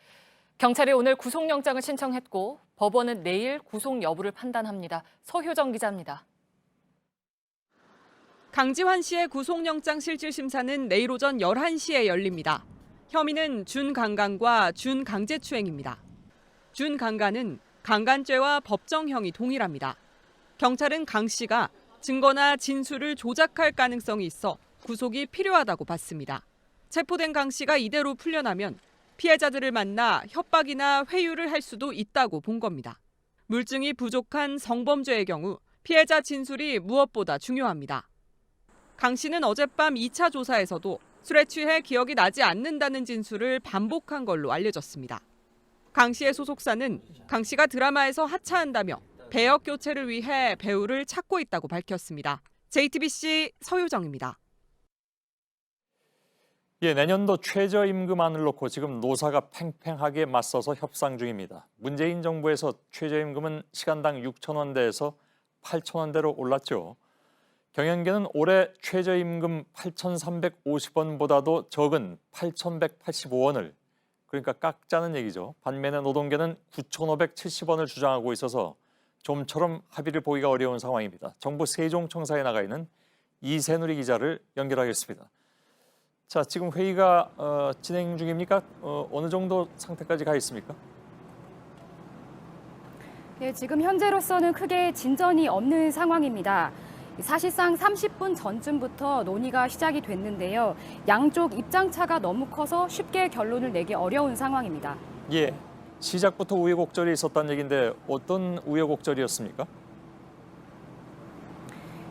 경찰이 오늘 구속영장을 신청했고 법원은 내일 구속 여부를 판단합니다. 서효정 기자입니다. 강지환 씨의 구속영장 실질심사는 내일 오전 11시에 열립니다. 혐의는 준강간과 준강제추행입니다. 준강간은 강간죄와 법정형이 동일합니다. 경찰은 강 씨가 증거나 진술을 조작할 가능성이 있어 구속이 필요하다고 봤습니다. 체포된 강 씨가 이대로 풀려나면 피해자들을 만나 협박이나 회유를 할 수도 있다고 본 겁니다. 물증이 부족한 성범죄의 경우 피해자 진술이 무엇보다 중요합니다. 강 씨는 어젯밤 2차 조사에서도 술에 취해 기억이 나지 않는다는 진술을 반복한 걸로 알려졌습니다. 강 씨의 소속사는 강 씨가 드라마에서 하차한다며 배역 교체를 위해 배우를 찾고 있다고 밝혔습니다. JTBC 서효정입니다. 내년도 최저임금안을 놓고 지금 노사가 팽팽하게 맞서서 협상 중입니다. 문재인 정부에서 최저임금은 시간당 6,000원대에서 8,000원대로 올랐죠. 경영계는 올해 최저임금 8,350원보다도 적은 8,185원을 그러니까 깎자는 얘기죠. 반면에 노동계는 9,570원을 주장하고 있어서 좀처럼 합의를 보기가 어려운 상황입니다. 정부 세종청사에 나가 있는 이세누리 기자를 연결하겠습니다. 자, 지금 회의가 진행 중입니까? 어느 정도 상태까지 가 있습니까? 네, 지금 현재로서는 크게 진전이 없는 상황입니다. 사실상 30분 전쯤부터 논의가 시작이 됐는데요. 양쪽 입장차가 너무 커서 쉽게 결론을 내기 어려운 상황입니다. 예, 시작부터 우여곡절이 있었다는 얘기인데 어떤 우여곡절이었습니까?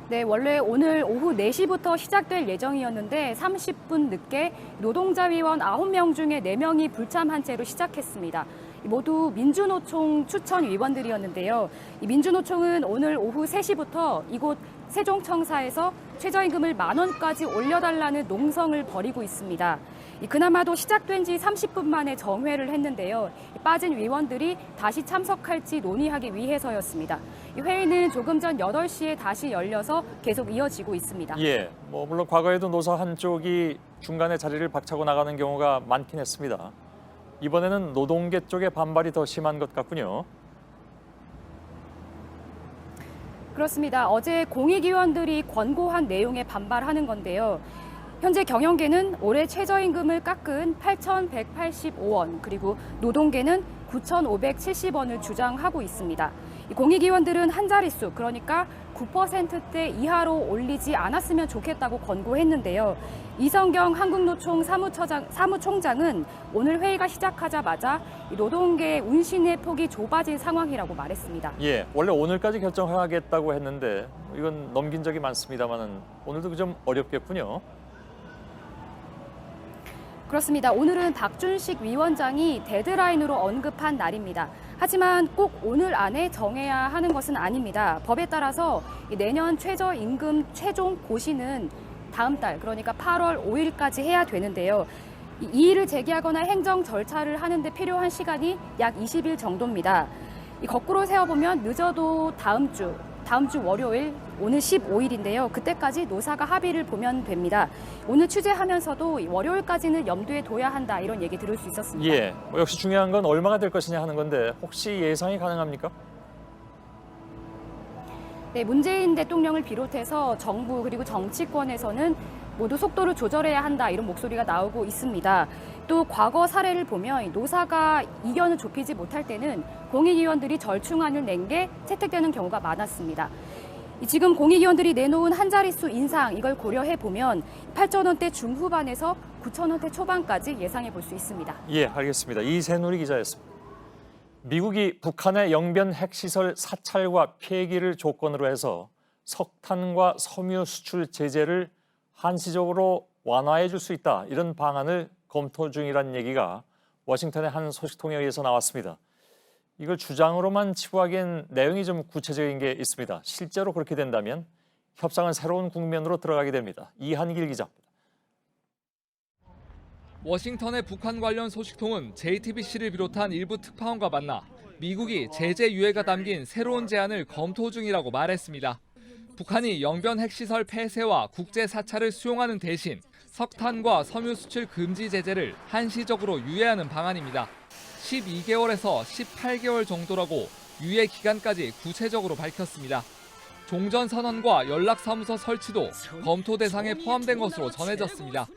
네, 원래 오늘 오후 4시부터 시작될 예정이었는데 30분 늦게 노동자위원 9명 중에 4명이 불참한 채로 시작했습니다. 모두 민주노총 추천 위원들이었는데요. 이 민주노총은 오늘 오후 3시부터 이곳 세종청사에서 최저임금을 10,000원까지 올려달라는 농성을 벌이고 있습니다. 그나마도 시작된 지 30분 만에 정회를 했는데요. 빠진 위원들이 다시 참석할지 논의하기 위해서였습니다. 이 회의는 조금 전 8시에 다시 열려서 계속 이어지고 있습니다. 예, 물론 과거에도 노사 한쪽이 중간에 자리를 박차고 나가는 경우가 많긴 했습니다. 이번에는 노동계 쪽의 반발이 더 심한 것 같군요. 그렇습니다. 어제 공익위원들이 권고한 내용에 반발하는 건데요. 현재 경영계는 올해 최저임금을 깎은 8,185원, 그리고 노동계는 9,570원을 주장하고 있습니다. 공익위원들은 한 자릿수, 그러니까 9%대 이하로 올리지 않았으면 좋겠다고 권고했는데요. 이성경 한국노총 사무총장은 오늘 회의가 시작하자마자 노동계의 운신의 폭이 좁아진 상황이라고 말했습니다. 예, 원래 오늘까지 결정하겠다고 했는데 이건 넘긴 적이 많습니다만은 오늘도 좀 어렵겠군요. 그렇습니다. 오늘은 박준식 위원장이 데드라인으로 언급한 날입니다. 하지만 꼭 오늘 안에 정해야 하는 것은 아닙니다. 법에 따라서 내년 최저임금 최종 고시는 다음 달, 그러니까 8월 5일까지 해야 되는데요. 이의를 제기하거나 행정 절차를 하는 데 필요한 시간이 약 20일 정도입니다. 거꾸로 세어보면 늦어도 다음 주 월요일, 오늘 15일인데요. 그때까지 노사가 합의를 보면 됩니다. 오늘 취재하면서도 월요일까지는 염두에 둬야 한다, 이런 얘기 들을 수 있었습니다. 예, 역시 중요한 건 얼마가 될 것이냐 하는 건데 혹시 예상이 가능합니까? 네, 문재인 대통령을 비롯해서 정부 그리고 정치권에서는 모두 속도를 조절해야 한다, 이런 목소리가 나오고 있습니다. 또 과거 사례를 보면 노사가 이견을 좁히지 못할 때는 공익위원들이 절충안을 낸 게 채택되는 경우가 많았습니다. 지금 공익위원들이 내놓은 한 자릿수 인상, 이걸 고려해 보면 8,000원대 중후반에서 9,000원대 초반까지 예상해 볼 수 있습니다. 예, 알겠습니다. 이세누리 기자였습니다. 미국이 북한의 영변 핵시설 사찰과 폐기를 조건으로 해서 석탄과 섬유 수출 제재를 한시적으로 완화해 줄 수 있다, 이런 방안을 검토 중이라는 얘기가 워싱턴의 한 소식통에 의해서 나왔습니다. 이걸 주장으로만 치부하기엔 내용이 좀 구체적인 게 있습니다. 실제로 그렇게 된다면 협상은 새로운 국면으로 들어가게 됩니다. 이한길 기자입니다. 워싱턴의 북한 관련 소식통은 JTBC를 비롯한 일부 특파원과 만나 미국이 제재 유예가 담긴 새로운 제안을 검토 중이라고 말했습니다. 북한이 영변 핵시설 폐쇄와 국제 사찰을 수용하는 대신 석탄과 섬유 수출 금지 제재를 한시적으로 유예하는 방안입니다. 12개월에서 18개월 정도라고 유예 기간까지 구체적으로 밝혔습니다. 종전선언과 연락사무소 설치도 검토 대상에 포함된 것으로 전해졌습니다.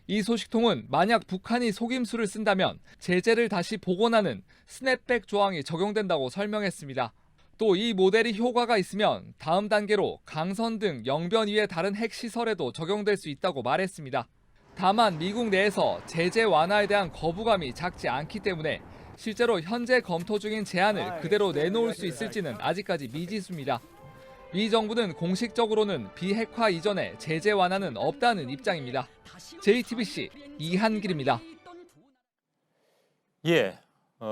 이 소식통은 만약 북한이 속임수를 쓴다면 제재를 다시 복원하는 스냅백 조항이 적용된다고 설명했습니다. 또 이 모델이 효과가 있으면 다음 단계로 강선 등 영변 이외 다른 핵시설에도 적용될 수 있다고 말했습니다. 다만 미국 내에서 제재 완화에 대한 거부감이 작지 않기 때문에 실제로 현재 검토 중인 제안을 그대로 내놓을 수 있을지는 아직까지 미지수입니다. 미 정부는 공식적으로는 비핵화 이전에 제재 완화는 없다는 입장입니다. JTBC 이한길입니다. 예,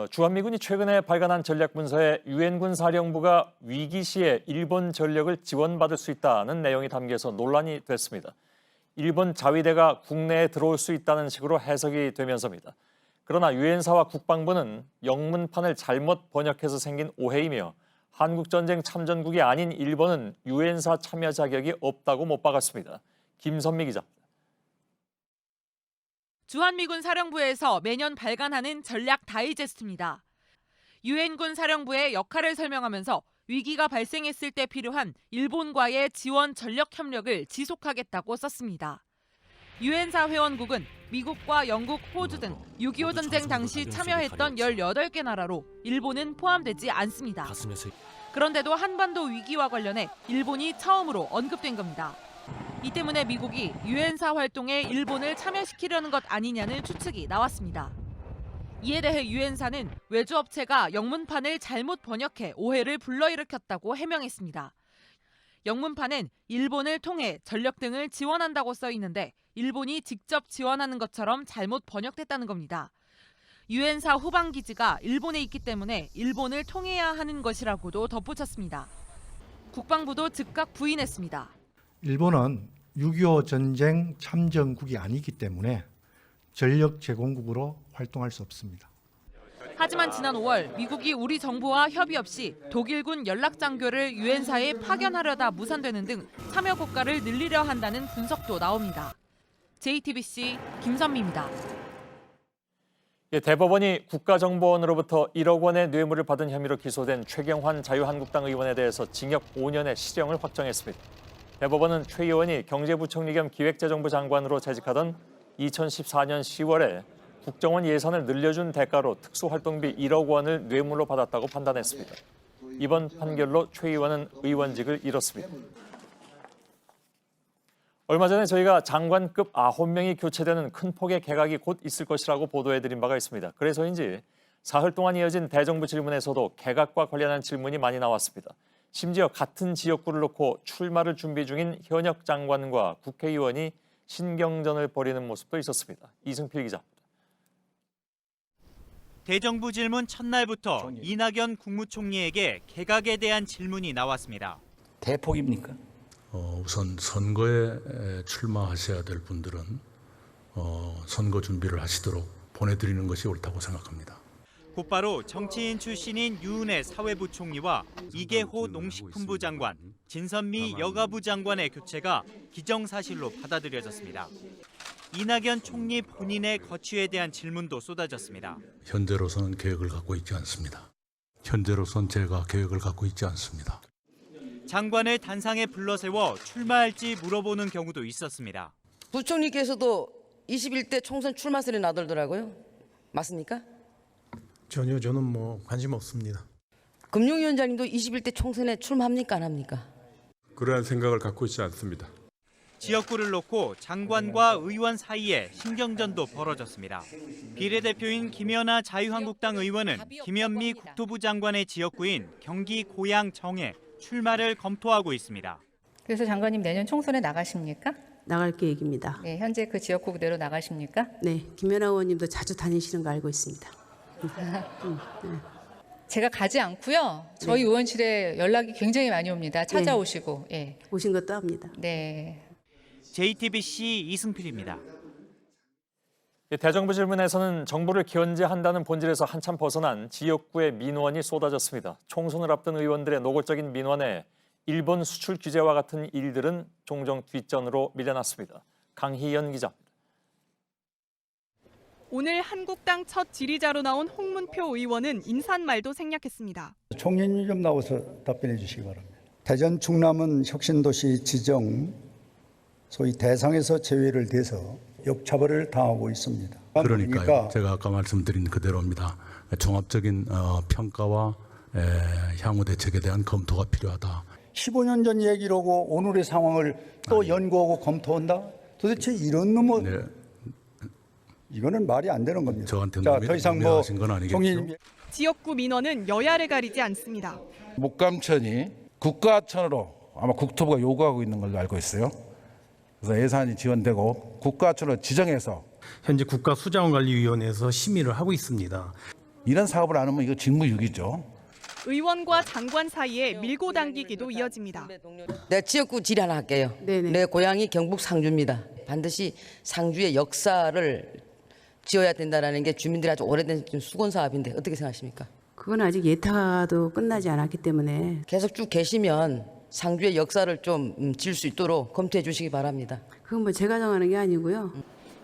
주한미군이 최근에 발간한 전략문서에 유엔군 사령부가 위기 시에 일본 전력을 지원받을 수 있다는 내용이 담겨서 논란이 됐습니다. 일본 자위대가 국내에 들어올 수 있다는 식으로 해석이 되면서입니다. 그러나 유엔사와 국방부는 영문판을 잘못 번역해서 생긴 오해이며 한국전쟁 참전국이 아닌 일본은 유엔사 참여 자격이 없다고 못 박았습니다. 김선미 기자입니다. 주한미군 사령부에서 매년 발간하는 전략 다이제스트입니다. 유엔군 사령부의 역할을 설명하면서 위기가 발생했을 때 필요한 일본과의 지원 전력 협력을 지속하겠다고 썼습니다. 유엔사 회원국은 미국과 영국, 호주 등 6.25 전쟁 당시 참여했던 18개 나라로 일본은 포함되지 않습니다. 그런데도 한반도 위기와 관련해 일본이 처음으로 언급된 겁니다. 이 때문에 미국이 유엔사 활동에 일본을 참여시키려는 것 아니냐는 추측이 나왔습니다. 이에 대해 유엔사는 외주업체가 영문판을 잘못 번역해 오해를 불러일으켰다고 해명했습니다. 영문판엔 일본을 통해 전력 등을 지원한다고 써 있는데 일본이 직접 지원하는 것처럼 잘못 번역됐다는 겁니다. 유엔사 후방기지가 일본에 있기 때문에 일본을 통해야 하는 것이라고도 덧붙였습니다. 국방부도 즉각 부인했습니다. 일본은 6.25 전쟁 참전국이 아니기 때문에 전력 제공국으로 활동할 수 없습니다. 하지만 지난 5월 미국이 우리 정부와 협의 없이 독일군 연락장교를 유엔사에 파견하려다 무산되는 등 참여 국가를 늘리려 한다는 분석도 나옵니다. JTBC 김선미입니다. 대법원이 국가정보원으로부터 1억 원의 뇌물을 받은 혐의로 기소된 최경환 자유한국당 의원에 대해서 징역 5년의 실형을 확정했습니다. 대법원은 최 의원이 경제부총리 겸 기획재정부 장관으로 재직하던 2014년 10월에 국정원 예산을 늘려준 대가로 특수활동비 1억 원을 뇌물로 받았다고 판단했습니다. 이번 판결로 최 의원은 의원직을 잃었습니다. 얼마 전에 저희가 장관급 9명이 교체되는 큰 폭의 개각이 곧 있을 것이라고 보도해드린 바가 있습니다. 그래서인지 사흘 동안 이어진 대정부 질문에서도 개각과 관련한 질문이 많이 나왔습니다. 심지어 같은 지역구를 놓고 출마를 준비 중인 현역 장관과 국회의원이 신경전을 벌이는 모습도 있었습니다. 이승필 기자입니다. 대정부 질문 첫날부터 이낙연 국무총리에게 개각에 대한 질문이 나왔습니다. 대폭입니까? 우선 선거에 출마하셔야 될 분들은 선거 준비를 하시도록 보내드리는 것이 옳다고 생각합니다. 곧바로 정치인 출신인 유은혜 사회부총리와 이계호 농식품부 장관, 진선미 여가부 장관의 교체가 기정사실로 받아들여졌습니다. 이낙연 총리 본인의 거취에 대한 질문도 쏟아졌습니다. 현재로서는 계획을 갖고 있지 않습니다. 현재로선 제가 계획을 갖고 있지 않습니다. 장관을 단상에 불러세워 출마할지 물어보는 경우도 있었습니다. 부총리께서도 21대 총선 출마설이 나돌더라고요. 맞습니까? 전혀 저는 관심 없습니다. 금융위원장님도 21대 총선에 출마합니까 안 합니까? 그러한 생각을 갖고 있지 않습니다. 지역구를 놓고 장관과 의원 사이에 신경전도 벌어졌습니다. 비례대표인 김연아 자유한국당 의원은 김현미 국토부 장관의 지역구인 경기 고양 정에 출마를 검토하고 있습니다. 그래서 장관님 내년 총선에 나가십니까? 나갈 계획입니다. 네, 현재 그 지역구 그대로 나가십니까? 네, 김연아 의원님도 자주 다니시는 거 알고 있습니다. 제가 가지 않고요. 저희 의원실에 연락이 굉장히 많이 옵니다. 찾아오시고. 예. 오신 것도 합니다. 네. JTBC 이승필입니다. 대정부 질문에서는 정부를 견제한다는 본질에서 한참 벗어난 지역구의 민원이 쏟아졌습니다. 총선을 앞둔 의원들의 노골적인 민원에 일본 수출 규제와 같은 일들은 종종 뒷전으로 밀려났습니다. 강희연 기자입니다. 오늘 한국당 첫 질의자로 나온 홍문표 의원은 인사말도 생략했습니다. 총리님 좀 나와서 답변해 주시기 바랍니다. 대전 충남은 혁신도시 지정 소위 대상에서 제외를 돼서 역차별을 당하고 있습니다. 그러니까요. 제가 아까 말씀드린 그대로입니다. 종합적인 평가와 향후 대책에 대한 검토가 필요하다. 15년 전 얘기라고 오늘의 상황을 또 연구하고 검토한다? 도대체 이런 놈은 이거는 말이 안 되는 겁니다. 저한테 자, 더 이상 하신 건 아니겠죠? 총리님. 지역구 민원은 여야를 가리지 않습니다. 목감천이 국가천으로 아마 국토부가 요구하고 있는 걸로 알고 있어요. 그래서 예산이 지원되고 국가천으로 지정해서 현재 국가수자원관리위원회에서 심의를 하고 있습니다. 이런 사업을 안 하면 이거 직무유기죠. 의원과 장관 사이에 밀고 당기기도 이어집니다. 내 지역구 질의 하나 할게요. 내 고향이 경북 상주입니다. 반드시 상주의 역사를 지어야 된다는 게 주민들이 아주 오래된 수건 사업인데 어떻게 생각하십니까? 그건 아직 예타도 끝나지 않았기 때문에 계속 쭉 계시면 상주의 역사를 좀 지을 수 있도록 검토해 주시기 바랍니다. 그건 제가 정하는 게 아니고요.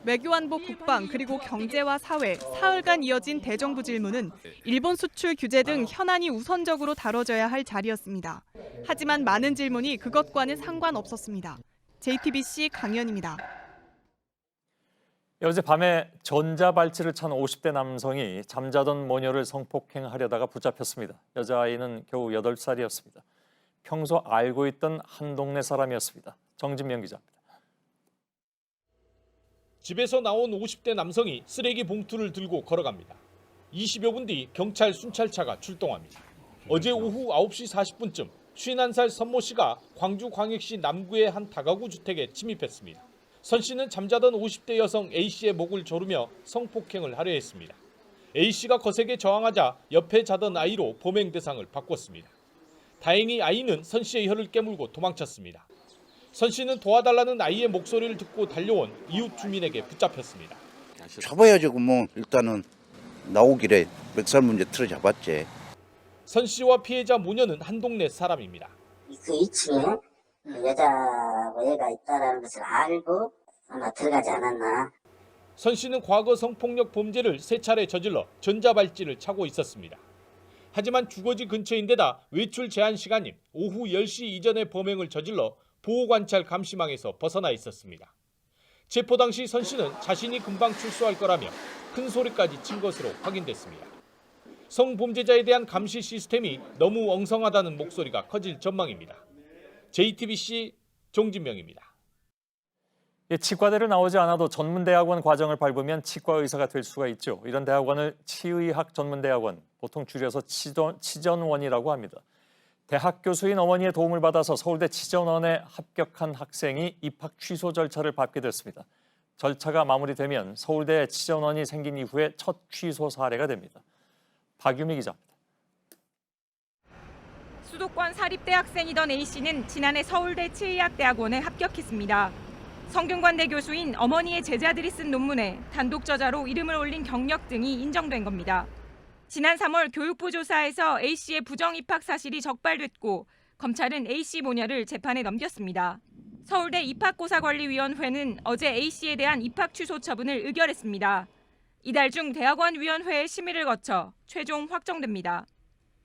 외교안보 국방 그리고 경제와 사회, 사흘간 이어진 대정부 질문은 일본 수출 규제 등 현안이 우선적으로 다뤄져야 할 자리였습니다. 하지만 많은 질문이 그것과는 상관없었습니다. JTBC 강연입니다. 어제 밤에 전자발찌를 찬 50대 남성이 잠자던 모녀를 성폭행하려다가 붙잡혔습니다. 여자아이는 겨우 8살이었습니다. 평소 알고 있던 한 동네 사람이었습니다. 정진명 기자입니다. 집에서 나온 50대 남성이 쓰레기 봉투를 들고 걸어갑니다. 20여 분 뒤 경찰 순찰차가 출동합니다. 어제 오후 9시 40분쯤 51살 선모 씨가 광주광역시 남구의 한 다가구 주택에 침입했습니다. 선 씨는 잠자던 50대 여성 A 씨의 목을 조르며 성폭행을 하려 했습니다. A 씨가 거세게 저항하자 옆에 자던 아이로 범행 대상을 바꿨습니다. 다행히 아이는 선 씨의 혀를 깨물고 도망쳤습니다. 선 씨는 도와달라는 아이의 목소리를 듣고 달려온 이웃 주민에게 붙잡혔습니다. 잡아야지. 뭐 일단은 나오길래 멱살 문제 틀어잡았지. 선 씨와 피해자 모녀는 한 동네 사람입니다. 그 2층에 여자가 있다는 것을 알고 아마 들어가지 않았나. 선 씨는 과거 성폭력 범죄를 3차례 저질러 전자발찌를 차고 있었습니다. 하지만 주거지 근처인데다 외출 제한 시간인 오후 10시 이전에 범행을 저질러 보호관찰 감시망에서 벗어나 있었습니다. 체포 당시 선 씨는 자신이 금방 출소할 거라며 큰 소리까지 친 것으로 확인됐습니다. 성범죄자에 대한 감시 시스템이 너무 엉성하다는 목소리가 커질 전망입니다. JTBC 종진명입니다. 치과대를 나오지 않아도 전문대학원 과정을 밟으면 치과 의사가 될 수가 있죠. 이런 대학원을 치의학 전문대학원, 보통 줄여서 치전원이라고 합니다. 대학 교수인 어머니의 도움을 받아서 서울대 치전원에 합격한 학생이 입학 취소 절차를 밟게 됐습니다. 절차가 마무리되면 서울대에 치전원이 생긴 이후에 첫 취소 사례가 됩니다. 박유미 기자입니다. 수도권 사립대학생이던 A씨는 지난해 서울대 치의학대학원에 합격했습니다. 성균관대 교수인 어머니의 제자들이 쓴 논문에 단독 저자로 이름을 올린 경력 등이 인정된 겁니다. 지난 3월 교육부 조사에서 A씨의 부정 입학 사실이 적발됐고 검찰은 A씨 모녀를 재판에 넘겼습니다. 서울대 입학고사관리위원회는 어제 A씨에 대한 입학 취소 처분을 의결했습니다. 이달 중 대학원위원회의 심의를 거쳐 최종 확정됩니다.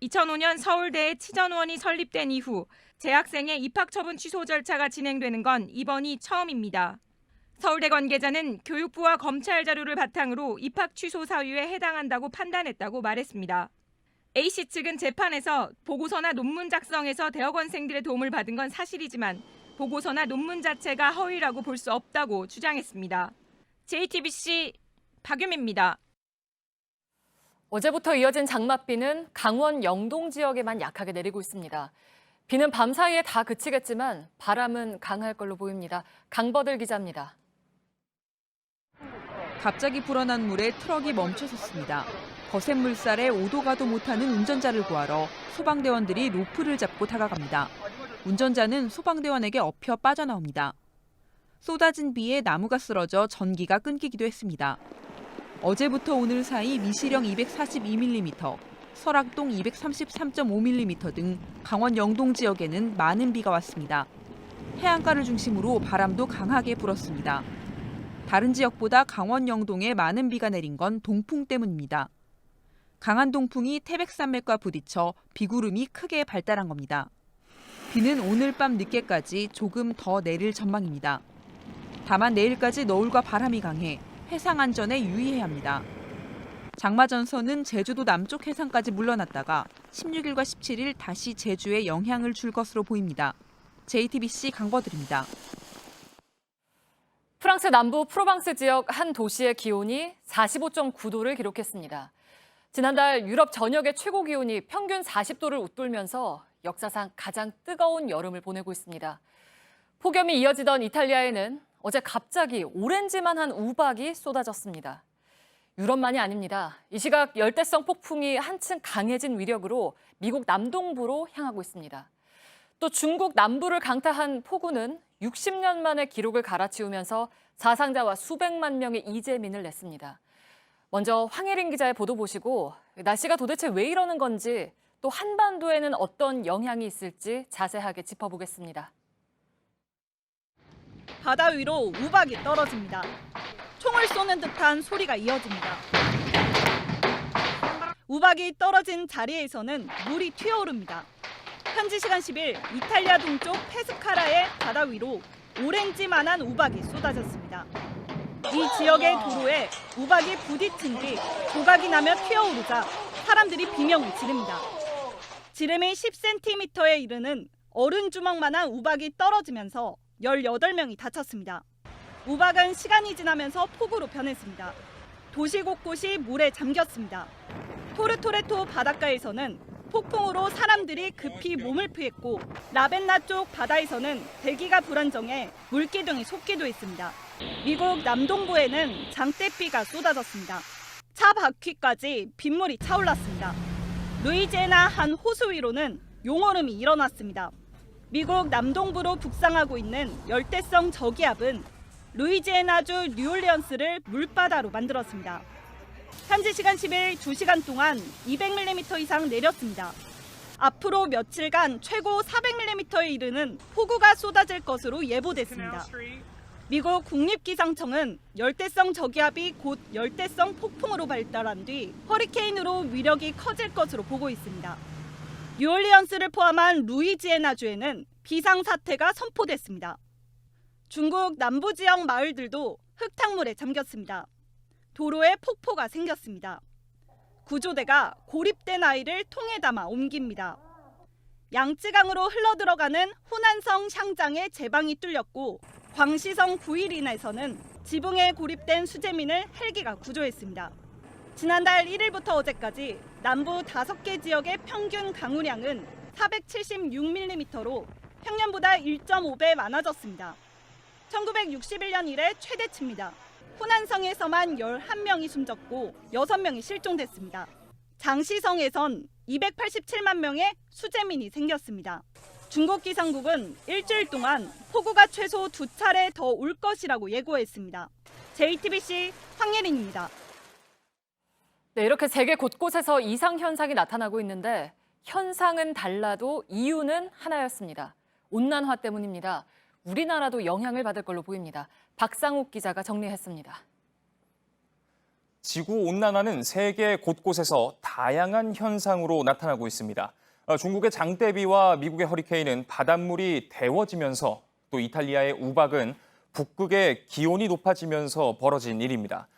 2005년 서울대에 치전원이 설립된 이후 재학생의 입학 처분 취소 절차가 진행되는 건 이번이 처음입니다. 서울대 관계자는 교육부와 검찰 자료를 바탕으로 입학 취소 사유에 해당한다고 판단했다고 말했습니다. A씨 측은 재판에서 보고서나 논문 작성에서 대학원생들의 도움을 받은 건 사실이지만 보고서나 논문 자체가 허위라고 볼 수 없다고 주장했습니다. JTBC 박유미입니다. 어제부터 이어진 장맛비는 강원 영동 지역에만 약하게 내리고 있습니다. 비는 밤사이에 다 그치겠지만 바람은 강할 걸로 보입니다. 강버들 기자입니다. 갑자기 불어난 물에 트럭이 멈춰섰습니다. 거센 물살에 오도 가도 못하는 운전자를 구하러 소방대원들이 로프를 잡고 다가갑니다. 운전자는 소방대원에게 엎혀 빠져나옵니다. 쏟아진 비에 나무가 쓰러져 전기가 끊기기도 했습니다. 어제부터 오늘 사이 미시령 242mm, 설악동 233.5mm 등 강원 영동 지역에는 많은 비가 왔습니다. 해안가를 중심으로 바람도 강하게 불었습니다. 다른 지역보다 강원 영동에 많은 비가 내린 건 동풍 때문입니다. 강한 동풍이 태백산맥과 부딪혀 비구름이 크게 발달한 겁니다. 비는 오늘 밤 늦게까지 조금 더 내릴 전망입니다. 다만 내일까지 너울과 바람이 강해 해상 안전에 유의해야 합니다. 장마전선은 제주도 남쪽 해상까지 물러났다가 16일과 17일 다시 제주에 영향을 줄 것으로 보입니다. JTBC 강버들입니다. 프랑스 남부 프로방스 지역 한 도시의 기온이 45.9도를 기록했습니다. 지난달 유럽 전역의 최고 기온이 평균 40도를 웃돌면서 역사상 가장 뜨거운 여름을 보내고 있습니다. 폭염이 이어지던 이탈리아에는 어제 갑자기 오렌지만한 우박이 쏟아졌습니다. 유럽만이 아닙니다. 이 시각 열대성 폭풍이 한층 강해진 위력으로 미국 남동부로 향하고 있습니다. 또 중국 남부를 강타한 폭우는 60년 만에 기록을 갈아치우면서 사상자와 수백만 명의 이재민을 냈습니다. 먼저 황혜린 기자의 보도 보시고 날씨가 도대체 왜 이러는 건지 또 한반도에는 어떤 영향이 있을지 자세하게 짚어보겠습니다. 바다 위로 우박이 떨어집니다. 총을 쏘는 듯한 소리가 이어집니다. 우박이 떨어진 자리에서는 물이 튀어오릅니다. 현지 시간 10일 이탈리아 동쪽 페스카라의 바다 위로 오렌지만한 우박이 쏟아졌습니다. 이 지역의 도로에 우박이 부딪힌 뒤 조각이 나며 튀어오르자 사람들이 비명을 지릅니다. 지름이 10cm에 이르는 어른 주먹만한 우박이 떨어지면서 18명이 다쳤습니다. 우박은 시간이 지나면서 폭우로 변했습니다. 도시 곳곳이 물에 잠겼습니다. 토르토레토 바닷가에서는 폭풍으로 사람들이 급히 몸을 피했고 라벤나 쪽 바다에서는 대기가 불안정해 물기둥이 솟기도 했습니다. 미국 남동부에는 장대비가 쏟아졌습니다. 차 바퀴까지 빗물이 차올랐습니다. 루이지애나 한 호수 위로는 용오름이 일어났습니다. 미국 남동부로 북상하고 있는 열대성 저기압은 루이지애나주 뉴올리언스를 물바다로 만들었습니다. 현지 시간 10일 2시간 동안 200mm 이상 내렸습니다. 앞으로 며칠간 최고 400mm에 이르는 폭우가 쏟아질 것으로 예보됐습니다. 미국 국립기상청은 열대성 저기압이 곧 열대성 폭풍으로 발달한 뒤 허리케인으로 위력이 커질 것으로 보고 있습니다. 뉴올리언스를 포함한 루이지애나주에는 비상사태가 선포됐습니다. 중국 남부 지역 마을들도 흙탕물에 잠겼습니다. 도로에 폭포가 생겼습니다. 구조대가 고립된 아이를 통에 담아 옮깁니다. 양쯔강으로 흘러들어가는 후난성 샹장의 제방이 뚫렸고 광시성 9일인에서는 지붕에 고립된 수재민을 헬기가 구조했습니다. 지난달 1일부터 어제까지 남부 5개 지역의 평균 강우량은 476mm로 평년보다 1.5배 많아졌습니다. 1961년 이래 최대치입니다. 후난성에서만 11명이 숨졌고 6명이 실종됐습니다. 장시성에선 287만 명의 수재민이 생겼습니다. 중국 기상국은 일주일 동안 폭우가 최소 2차례 더 올 것이라고 예고했습니다. JTBC 황예린입니다. 네, 이렇게 세계 곳곳에서 이상 현상이 나타나고 있는데 현상은 달라도 이유는 하나였습니다. 온난화 때문입니다. 우리나라도 영향을 받을 걸로 보입니다. 박상욱 기자가 정리했습니다. 지구온난화는 세계 곳곳에서 다양한 현상으로 나타나고 있습니다. 중국의 장대비와 미국의 허리케인은 바닷물이 데워지면서 또 이탈리아의 우박은 북극의 기온이 높아지면서 벌어진 일입니다.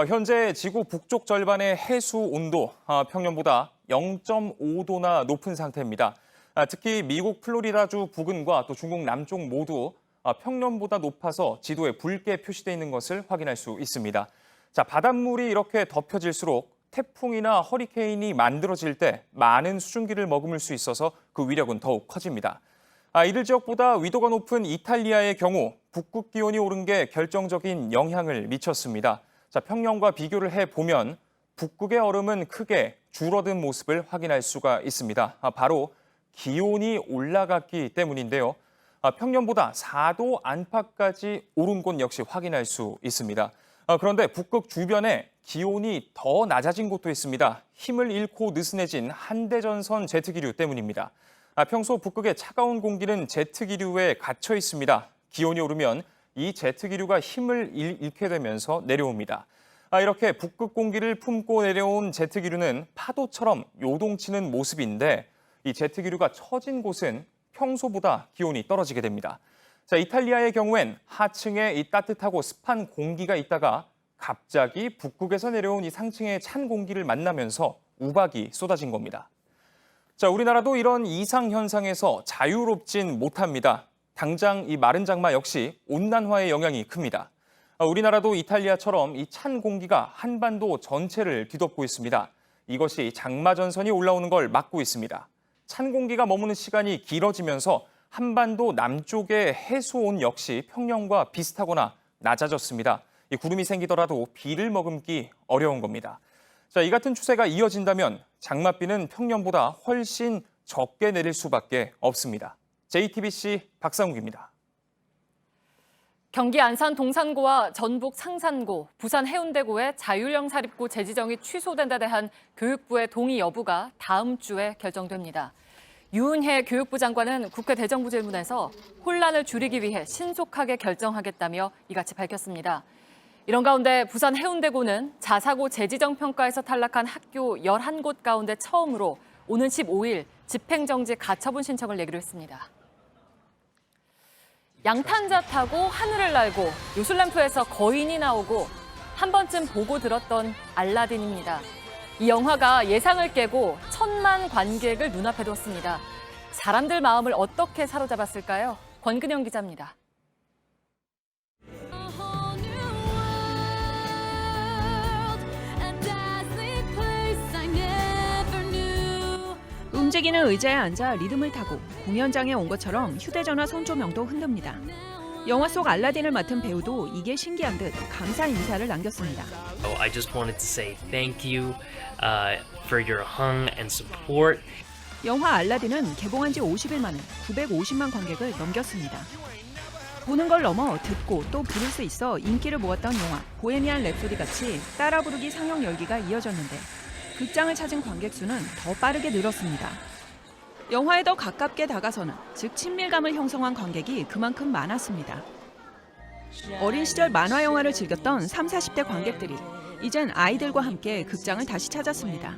현재 지구 북쪽 절반의 해수 온도 평년보다 0.5도나 높은 상태입니다. 특히 미국 플로리다주 부근과 또 중국 남쪽 모두 평년보다 높아서 지도에 붉게 표시되어 있는 것을 확인할 수 있습니다. 자, 바닷물이 이렇게 덮여질수록 태풍이나 허리케인이 만들어질 때 많은 수증기를 머금을 수 있어서 그 위력은 더욱 커집니다. 이들 지역보다 위도가 높은 이탈리아의 경우 북극 기온이 오른 게 결정적인 영향을 미쳤습니다. 자, 평년과 비교를 해보면 북극의 얼음은 크게 줄어든 모습을 확인할 수가 있습니다. 바로 기온이 올라갔기 때문인데요. 평년보다 4도 안팎까지 오른 곳 역시 확인할 수 있습니다. 그런데 북극 주변에 기온이 더 낮아진 곳도 있습니다. 힘을 잃고 느슨해진 한대전선 제트기류 때문입니다. 평소 북극의 차가운 공기는 제트기류에 갇혀 있습니다. 기온이 오르면 이 제트기류가 힘을 잃게 되면서 내려옵니다. 이렇게 북극 공기를 품고 내려온 제트기류는 파도처럼 요동치는 모습인데 이 제트기류가 처진 곳은 평소보다 기온이 떨어지게 됩니다. 자, 이탈리아의 경우엔 하층에 이 따뜻하고 습한 공기가 있다가 갑자기 북극에서 내려온 이 상층의 찬 공기를 만나면서 우박이 쏟아진 겁니다. 자, 우리나라도 이런 이상 현상에서 자유롭진 못합니다. 당장 이 마른 장마 역시 온난화의 영향이 큽니다. 우리나라도 이탈리아처럼 이 찬 공기가 한반도 전체를 뒤덮고 있습니다. 이것이 장마 전선이 올라오는 걸 막고 있습니다. 찬 공기가 머무는 시간이 길어지면서 한반도 남쪽의 해수온 역시 평년과 비슷하거나 낮아졌습니다. 이 구름이 생기더라도 비를 머금기 어려운 겁니다. 자, 이 같은 추세가 이어진다면 장맛비는 평년보다 훨씬 적게 내릴 수밖에 없습니다. JTBC 박상욱입니다. 경기 안산 동산고와 전북 상산고, 부산 해운대고의 자율형 사립고 재지정이 취소된 데 대한 교육부의 동의 여부가 다음 주에 결정됩니다. 유은혜 교육부 장관은 국회 대정부 질문에서 혼란을 줄이기 위해 신속하게 결정하겠다며 이같이 밝혔습니다. 이런 가운데 부산 해운대고는 자사고 재지정 평가에서 탈락한 학교 11곳 가운데 처음으로 오는 15일 집행정지 가처분 신청을 내기로 했습니다. 양탄자 타고 하늘을 날고 요술램프에서 거인이 나오고 한 번쯤 보고 들었던 알라딘입니다. 이 영화가 예상을 깨고 1000만 관객을 눈앞에 뒀습니다. 사람들 마음을 어떻게 사로잡았을까요? 권근영 기자입니다. 움직이는 의자에 앉아 리듬을 타고 공연장에 온 것처럼 휴대전화 선조명도 흔듭니다. 영화 속 알라딘을 맡은 배우도 이게 신기한 듯 감사 인사를 남겼습니다. I just wanted to say thank you for your hung and support. 영화 알라딘은 개봉한 지 50일 만에 950만 관객을 넘겼습니다. 보는 걸 넘어 듣고 또 부를 수 있어 인기를 모았던 영화 보헤미안 랩소디 같이 따라 부르기 상영 열기가 이어졌는데 극장을 찾은 관객 수는 더 빠르게 늘었습니다. 영화에 더 가깝게 다가서는, 즉 친밀감을 형성한 관객이 그만큼 많았습니다. 어린 시절 만화 영화를 즐겼던 30, 40대 관객들이 이젠 아이들과 함께 극장을 다시 찾았습니다.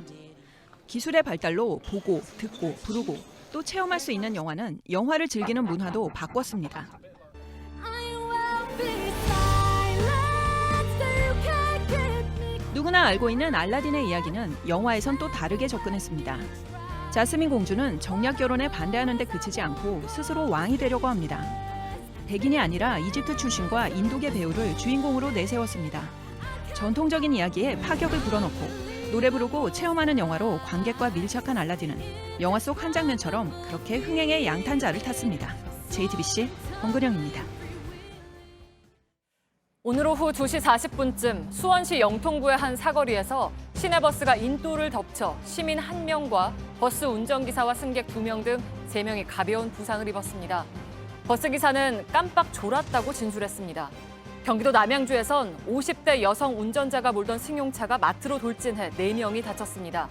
기술의 발달로 보고, 듣고, 부르고 또 체험할 수 있는 영화는 영화를 즐기는 문화도 바꿨습니다. 누구나 알고 있는 알라딘의 이야기는 영화에선 또 다르게 접근했습니다. 자스민 공주는 정략 결혼에 반대하는 데 그치지 않고 스스로 왕이 되려고 합니다. 백인이 아니라 이집트 출신과 인도계 배우를 주인공으로 내세웠습니다. 전통적인 이야기에 파격을 불어넣고 노래 부르고 체험하는 영화로 관객과 밀착한 알라딘은 영화 속 한 장면처럼 그렇게 흥행의 양탄자를 탔습니다. JTBC 권근영입니다. 오늘 오후 2시 40분쯤 수원시 영통구의 한 사거리에서 시내버스가 인도를 덮쳐 시민 1명과 버스 운전기사와 승객 2명 등 3명이 가벼운 부상을 입었습니다. 버스기사는 깜빡 졸았다고 진술했습니다. 경기도 남양주에선 50대 여성 운전자가 몰던 승용차가 마트로 돌진해 4명이 다쳤습니다.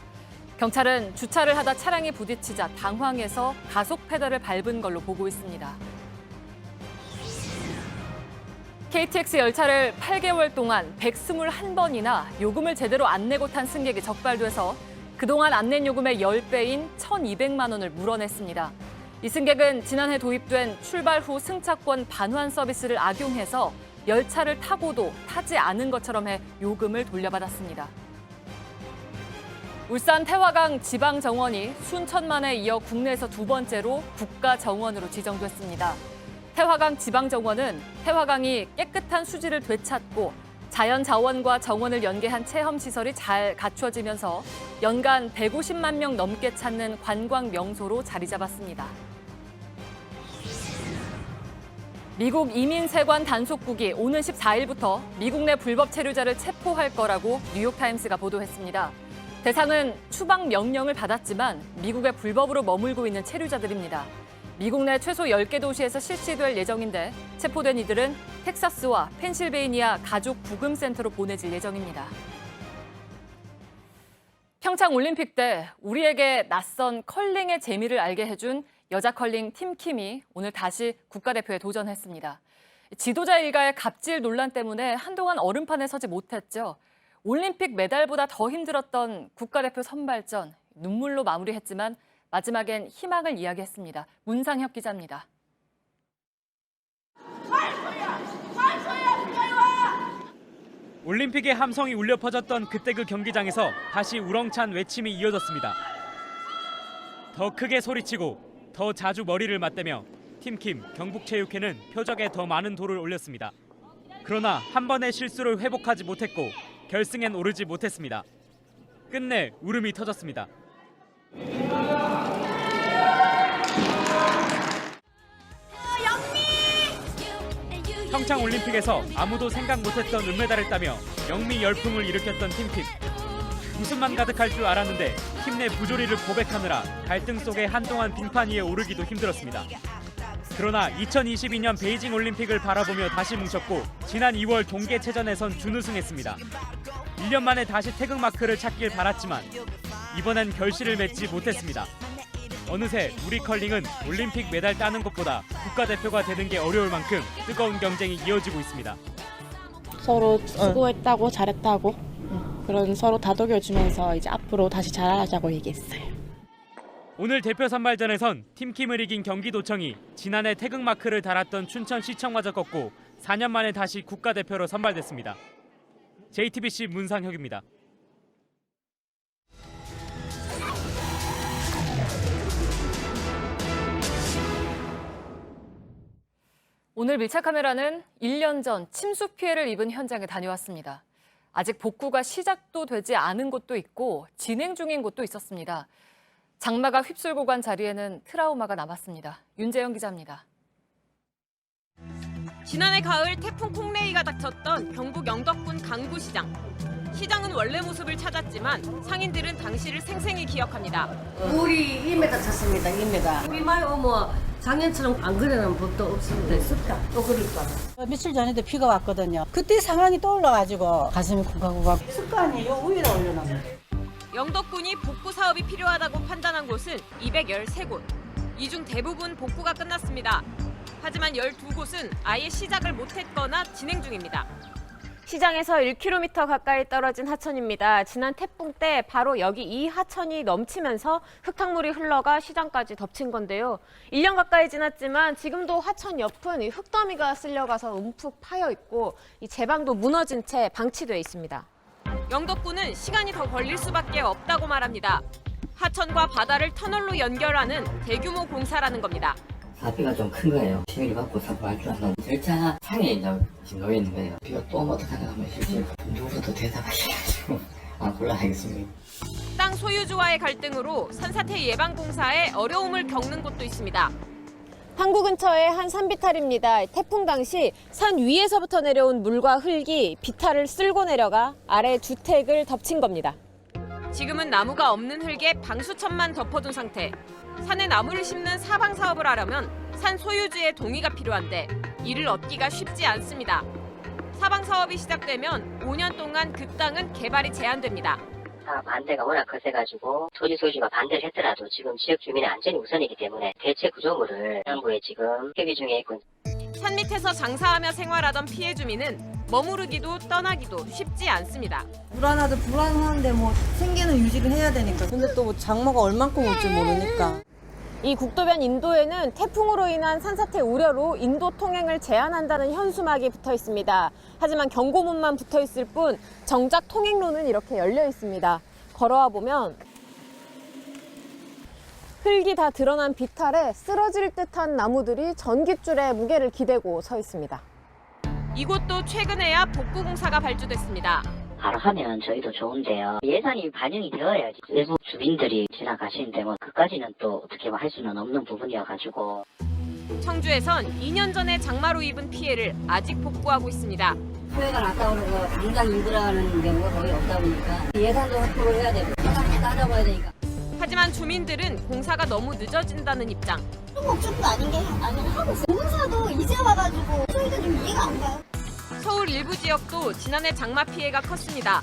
경찰은 주차를 하다 차량이 부딪히자 당황해서 가속 페달을 밟은 걸로 보고 있습니다. KTX 열차를 8개월 동안 121번이나 요금을 제대로 안 내고 탄 승객이 적발돼서 그동안 안 낸 요금의 10배인 1,200만 원을 물어냈습니다. 이 승객은 지난해 도입된 출발 후 승차권 반환 서비스를 악용해서 열차를 타고도 타지 않은 것처럼 해 요금을 돌려받았습니다. 울산 태화강 지방정원이 순천만에 이어 국내에서 2번째로 국가정원으로 지정됐습니다. 태화강 지방정원은 태화강이 깨끗한 수질을 되찾고 자연 자원과 정원을 연계한 체험시설이 잘 갖춰지면서 연간 150만 명 넘게 찾는 관광 명소로 자리 잡았습니다. 미국 이민세관 단속국이 오는 14일부터 미국 내 불법 체류자를 체포할 거라고 뉴욕타임스가 보도했습니다. 대상은 추방 명령을 받았지만 미국에 불법으로 머물고 있는 체류자들입니다. 미국 내 최소 10개 도시에서 실시될 예정인데 체포된 이들은 텍사스와 펜실베이니아 가족 구금센터로 보내질 예정입니다. 평창 올림픽 때 우리에게 낯선 컬링의 재미를 알게 해준 여자 컬링 팀킴이 오늘 다시 국가대표에 도전했습니다. 지도자 일가의 갑질 논란 때문에 한동안 얼음판에 서지 못했죠. 올림픽 메달보다 더 힘들었던 국가대표 선발전, 눈물로 마무리했지만 마지막엔 희망을 이야기했습니다. 문상혁 기자입니다. 올림픽의 함성이 울려 퍼졌던 그때 그 경기장에서 다시 우렁찬 외침이 이어졌습니다. 더 크게 소리치고 더 자주 머리를 맞대며 팀킴 경북체육회는 표적에 더 많은 돌을 올렸습니다. 그러나 한 번의 실수를 회복하지 못했고 결승엔 오르지 못했습니다. 끝내 울음이 터졌습니다. 평창 올림픽에서 아무도 생각 못했던 은메달을 따며 영미 열풍을 일으켰던 팀킴. 웃음만 가득할 줄 알았는데 팀 내 부조리를 고백하느라 갈등 속에 한동안 빙판 위에 오르기도 힘들었습니다. 그러나 2022년 베이징 올림픽을 바라보며 다시 뭉쳤고 지난 2월 동계체전에선 준우승했습니다. 1년 만에 다시 태극마크를 찾길 바랐지만 이번엔 결실을 맺지 못했습니다. 어느새 우리 컬링은 올림픽 메달 따는 것보다 국가대표가 되는 게 어려울 만큼 뜨거운 경쟁이 이어지고 있습니다. 서로 수고했다고 잘했다고 그런 서로 다독여주면서 이제 앞으로 다시 잘하자고 얘기했어요. 오늘 대표 선발전에선 팀킴을 이긴 경기도청이 지난해 태극마크를 달았던 춘천시청마저 꺾고 4년 만에 다시 국가대표로 선발됐습니다. JTBC 문상혁입니다. 오늘 밀착카메라는 1년 전 침수 피해를 입은 현장에 다녀왔습니다. 아직 복구가 시작도 되지 않은 곳도 있고 진행 중인 곳도 있었습니다. 장마가 휩쓸고 간 자리에는 트라우마가 남았습니다. 윤재영 기자입니다. 지난해 가을 태풍 콩레이가 닥쳤던 경북 영덕군 강구시장. 시장은 원래 모습을 찾았지만 상인들은 당시를 생생히 기억합니다. 물이 2m 찼습니다. 2m. 우리 말 어머 작년처럼 안 그러는 법도 없습니다. 습다 또 그럴까 봐. 며칠 전에도 비가 왔거든요. 그때 상황이 떠올라가지고 가슴이 쿵쾅쿵쾅. 습관이 요 위로 올려놓는. 영덕군이 복구 사업이 필요하다고 판단한 곳은 213곳. 이 중 대부분 복구가 끝났습니다. 하지만 12곳은 아예 시작을 못했거나 진행 중입니다. 시장에서 1km 가까이 떨어진 하천입니다. 지난 태풍 때 바로 여기 이 하천이 넘치면서 흙탕물이 흘러가 시장까지 덮친 건데요. 1년 가까이 지났지만 지금도 하천 옆은 이 흙더미가 쓸려가서 움푹 파여 있고 이 제방도 무너진 채 방치돼 있습니다. 영덕군은 시간이 더 걸릴 수밖에 없다고 말합니다. 하천과 바다를 터널로 연결하는 대규모 공사라는 겁니다. 사비가 좀 큰 거예요. 시비를 받고 사고할 줄 알았는데 절차 상에 이제 지금 놓여 있는 거예요. 비가 또 오면 어떡하나 하면 실제 누구도 대답하셔가지고 곤란하겠습니다. 땅 소유주와의 갈등으로 산사태 예방 공사에 어려움을 겪는 곳도 있습니다. 항구 근처의 한 산비탈입니다. 태풍 당시 산 위에서부터 내려온 물과 흙이 비탈을 쓸고 내려가 아래 주택을 덮친 겁니다. 지금은 나무가 없는 흙에 방수천만 덮어둔 상태. 산에 나무를 심는 사방 사업을 하려면 산 소유주의 동의가 필요한데 이를 얻기가 쉽지 않습니다. 사방 사업이 시작되면 5년 동안 그 땅은 개발이 제한됩니다. 반대가 워낙 거세가지고 토지 소유주가 반대를 했더라도 지금 지역 주민의 안전이 우선이기 때문에 대체 구조물을 정부에 지금 협의 중에 있고. 산 밑에서 장사하며 생활하던 피해 주민은 머무르기도 떠나기도 쉽지 않습니다. 불안하도 불안한데 뭐 생계는 유지를 해야 되니까. 근데 또 장마가 얼만큼 올지 모르니까. 이 국도변 인도에는 태풍으로 인한 산사태 우려로 인도 통행을 제한한다는 현수막이 붙어 있습니다. 하지만 경고문만 붙어 있을 뿐 정작 통행로는 이렇게 열려 있습니다. 걸어와 보면 흙이 다 드러난 비탈에 쓰러질 듯한 나무들이 전깃줄에 무게를 기대고 서 있습니다. 이곳도 최근에야 복구 공사가 발주됐습니다. 바로 하면 저희도 좋은데요. 예산이 반영이 되어야지. 일부 주민들이 지나가시는데 뭐 그까지는 또 어떻게 할 수는 없는 부분이어가지고. 청주에선 2년 전에 장마로 입은 피해를 아직 복구하고 있습니다. 소외가 아까우고 당장 힘들어하는 경우가 거의 없다 보니까 예산도 확보를 해야 되고 따져봐야 되니까. 하지만 주민들은 공사가 너무 늦어진다는 입장. 목적도 아닌 게 아니라 하고 있어요. 공사도 이제 와가지고 저희가 좀 이해가 안 가요. 서울 일부 지역도 지난해 장마 피해가 컸습니다.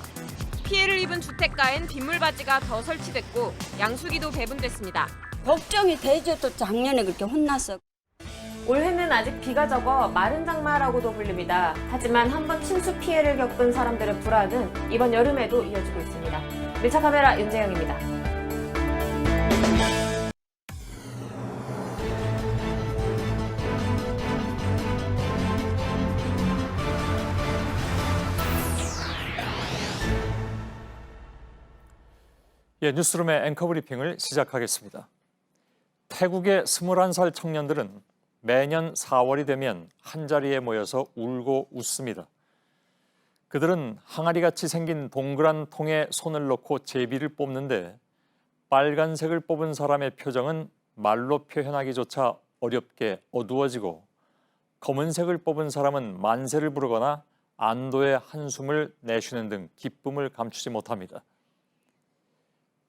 피해를 입은 주택가엔 빗물바지가 더 설치됐고 양수기도 배분됐습니다. 걱정이 되죠. 또 작년에 그렇게 혼났어. 올해는 아직 비가 적어 마른 장마라고도 불립니다. 하지만 한번 침수 피해를 겪은 사람들의 불안은 이번 여름에도 이어지고 있습니다. 밀착카메라 윤재영입니다. 예, 뉴스룸의 앵커 브리핑을 시작하겠습니다. 태국의 21살 청년들은 매년 4월이 되면 한자리에 모여서 울고 웃습니다. 그들은 항아리같이 생긴 동그란 통에 손을 넣고 제비를 뽑는데 빨간색을 뽑은 사람의 표정은 말로 표현하기조차 어렵게 어두워지고 검은색을 뽑은 사람은 만세를 부르거나 안도의 한숨을 내쉬는 등 기쁨을 감추지 못합니다.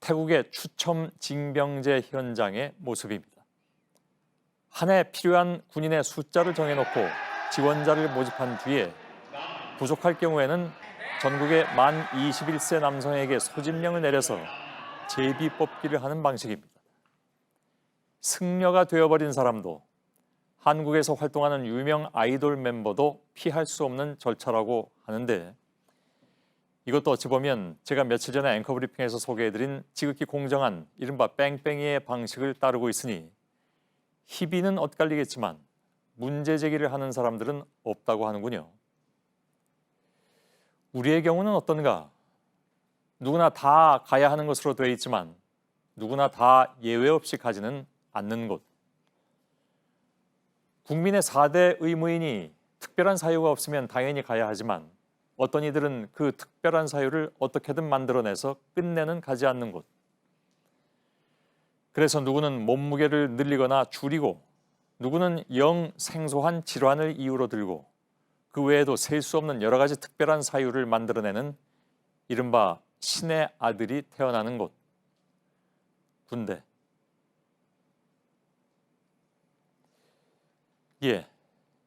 태국의 추첨 징병제 현장의 모습입니다. 한 해 필요한 군인의 숫자를 정해놓고 지원자를 모집한 뒤에 부족할 경우에는 전국의 만 21세 남성에게 소집령을 내려서 제비 뽑기를 하는 방식입니다. 승려가 되어버린 사람도 한국에서 활동하는 유명 아이돌 멤버도 피할 수 없는 절차라고 하는데 이것도 어찌 보면 제가 며칠 전에 앵커 브리핑에서 소개해드린 지극히 공정한 이른바 뺑뺑이의 방식을 따르고 있으니 희비는 엇갈리겠지만 문제 제기를 하는 사람들은 없다고 하는군요. 우리의 경우는 어떤가? 누구나 다 가야 하는 것으로 되어 있지만 누구나 다 예외 없이 가지는 않는 곳. 국민의 4대 의무인이 특별한 사유가 없으면 당연히 가야 하지만 어떤 이들은 그 특별한 사유를 어떻게든 만들어내서 끝내는 가지 않는 곳. 그래서 누구는 몸무게를 늘리거나 줄이고 누구는 영 생소한 질환을 이유로 들고 그 외에도 셀 수 없는 여러 가지 특별한 사유를 만들어내는 이른바 신의 아들이 태어나는 곳. 군대. 예,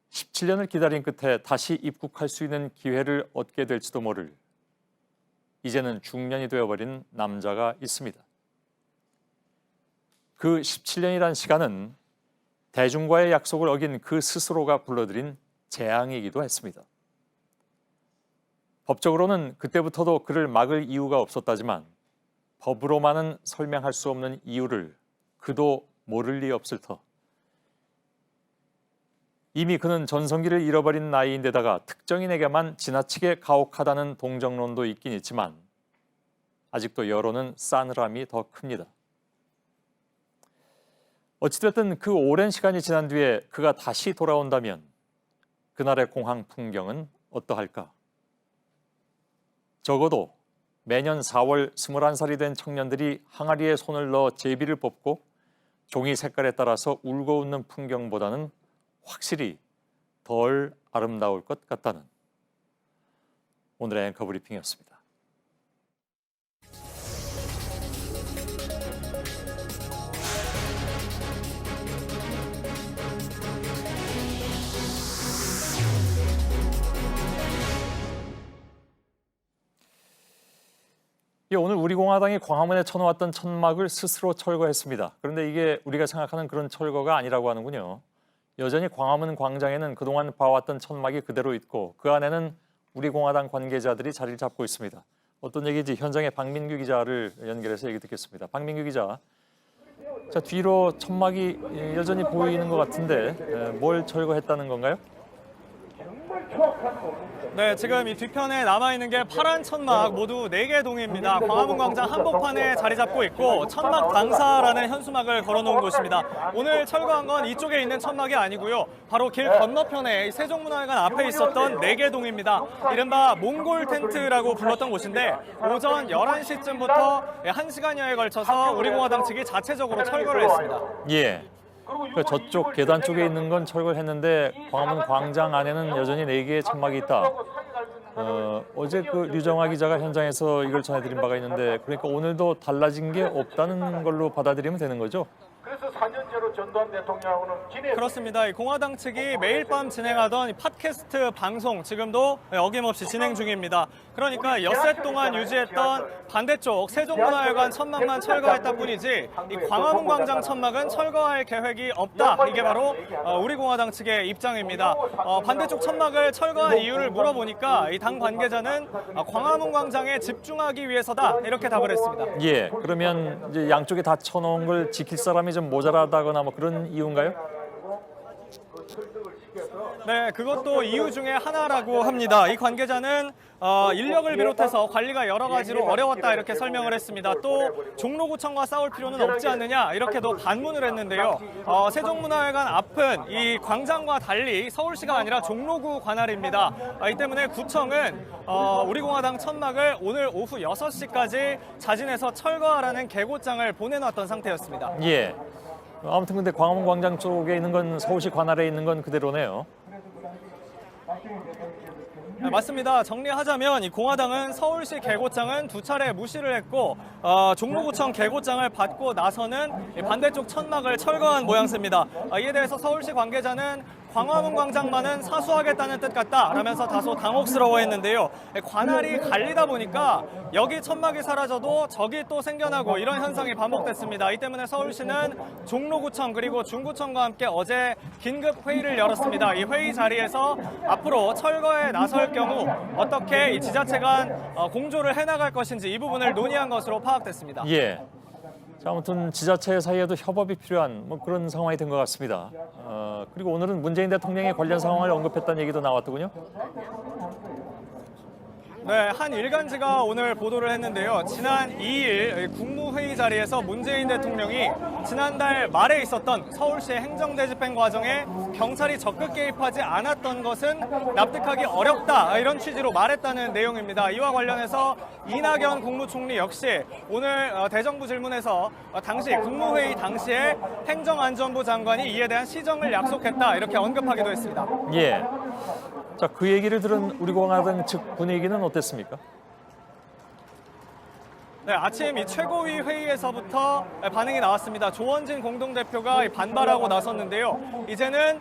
17년을 기다린 끝에 다시 입국할 수 있는 기회를 얻게 될지도 모를 이제는 중년이 되어버린 남자가 있습니다. 그 17년이란 시간은 대중과의 약속을 어긴 그 스스로가 불러들인 재앙이기도 했습니다. 법적으로는 그때부터도 그를 막을 이유가 없었다지만 법으로만은 설명할 수 없는 이유를 그도 모를 리 없을 터. 이미 그는 전성기를 잃어버린 나이인데다가 특정인에게만 지나치게 가혹하다는 동정론도 있긴 있지만 아직도 여론은 싸늘함이 더 큽니다. 어찌됐든 그 오랜 시간이 지난 뒤에 그가 다시 돌아온다면 그날의 공항 풍경은 어떠할까? 적어도 매년 4월 21살이 된 청년들이 항아리에 손을 넣어 제비를 뽑고 종이 색깔에 따라서 울고 웃는 풍경보다는 확실히 덜 아름다울 것 같다는 오늘의 앵커 브리핑이었습니다. 오늘 우리공화당이 광화문에 쳐놓았던 천막을 스스로 철거했습니다. 그런데 이게 우리가 생각하는 그런 철거가 아니라고 하는군요. 여전히 광화문 광장에는 그동안 봐왔던 천막이 그대로 있고 그 안에는 우리공화당 관계자들이 자리를 잡고 있습니다. 어떤 얘기인지 현장에 박민규 기자를 연결해서 얘기 듣겠습니다. 박민규 기자, 자, 뒤로 천막이 여전히 보이는 것 같은데 뭘 철거했다는 건가요? 네, 지금 이 뒤편에 남아있는 게 파란 천막 모두 4개 동입니다. 광화문 광장 한복판에 자리 잡고 있고 천막 방사라는 현수막을 걸어놓은 곳입니다. 오늘 철거한 건 이쪽에 있는 천막이 아니고요. 바로 길 건너편에 세종문화회관 앞에 있었던 4개 동입니다. 이른바 몽골 텐트라고 불렀던 곳인데 오전 11시쯤부터 1시간여에 걸쳐서 우리공화당 측이 자체적으로 철거를 했습니다. 예. 저쪽 계단 쪽에 있는 건 철거를 했는데 광화문 광장 안에는 여전히 4개의 천막이 있다. 어제 그 류정화 기자가 현장에서 이걸 전해드린 바가 있는데 그러니까 오늘도 달라진 게 없다는 걸로 받아들이면 되는 거죠? 그래서 4년째로 전두환 대통령하고는 그렇습니다. 공화당 측이 매일 밤 진행하던 팟캐스트 방송 지금도 어김없이 진행 중입니다. 그러니까 엿새 동안 유지했던 반대쪽 세종문화회관 천막만 철거했다 뿐이지 이 광화문 광장 천막은 철거할 계획이 없다. 이게 바로 우리공화당 측의 입장입니다. 반대쪽 천막을 철거한 이유를 물어보니까 이 당 관계자는 광화문 광장에 집중하기 위해서다. 이렇게 답을 했습니다. 예, 그러면 이제 양쪽에 다 쳐놓은 걸 지킬 사람이 좀 모자라다거나 뭐 그런 이유인가요? 네, 그것도 이유 중에 하나라고 합니다. 이 관계자는 인력을 비롯해서 관리가 여러 가지로 어려웠다 이렇게 설명을 했습니다. 또 종로구청과 싸울 필요는 없지 않느냐 이렇게도 반문을 했는데요. 세종문화회관 앞은 이 광장과 달리 서울시가 아니라 종로구 관할입니다. 이 때문에 구청은 우리공화당 천막을 오늘 오후 6시까지 자진해서 철거하라는 계고장을 보내놨던 상태였습니다. 예. 아무튼 근데 광화문 광장 쪽에 있는 건 서울시 관할에 있는 건 그대로네요. 네, 맞습니다. 정리하자면 이 공화당은 서울시 계고장은 2차례 무시를 했고 종로구청 계고장을 받고 나서는 반대쪽 천막을 철거한 모양새입니다. 이에 대해서 서울시 관계자는 광화문 광장만은 사수하겠다는 뜻 같다 라면서 다소 당혹스러워했는데요. 관할이 갈리다 보니까 여기 천막이 사라져도 저기 또 생겨나고 이런 현상이 반복됐습니다. 이 때문에 서울시는 종로구청 그리고 중구청과 함께 어제 긴급 회의를 열었습니다. 이 회의 자리에서 앞으로 철거에 나설 경우 어떻게 이 지자체 간 공조를 해나갈 것인지 이 부분을 논의한 것으로 파악됐습니다. 예. 자, 아무튼 지자체 사이에도 협업이 필요한 뭐 그런 상황이 된 것 같습니다. 그리고 오늘은 문재인 대통령의 관련 상황을 언급했다는 얘기도 나왔더군요. 네, 한 일간지가 오늘 보도를 했는데요. 지난 2일 국무회의 자리에서 문재인 대통령이 지난달 말에 있었던 서울시의 행정대집행 과정에 경찰이 적극 개입하지 않았던 것은 납득하기 어렵다 이런 취지로 말했다는 내용입니다. 이와 관련해서 이낙연 국무총리 역시 오늘 대정부 질문에서 당시 국무회의 당시에 행정안전부 장관이 이에 대한 시정을 약속했다 이렇게 언급하기도 했습니다. 예. 자, 그 얘기를 들은 우리공화당 측 분위기는 어땠습니까? 네, 아침 이 최고위 회의에서부터 반응이 나왔습니다. 조원진 공동대표가 반발하고 나섰는데요. 이제는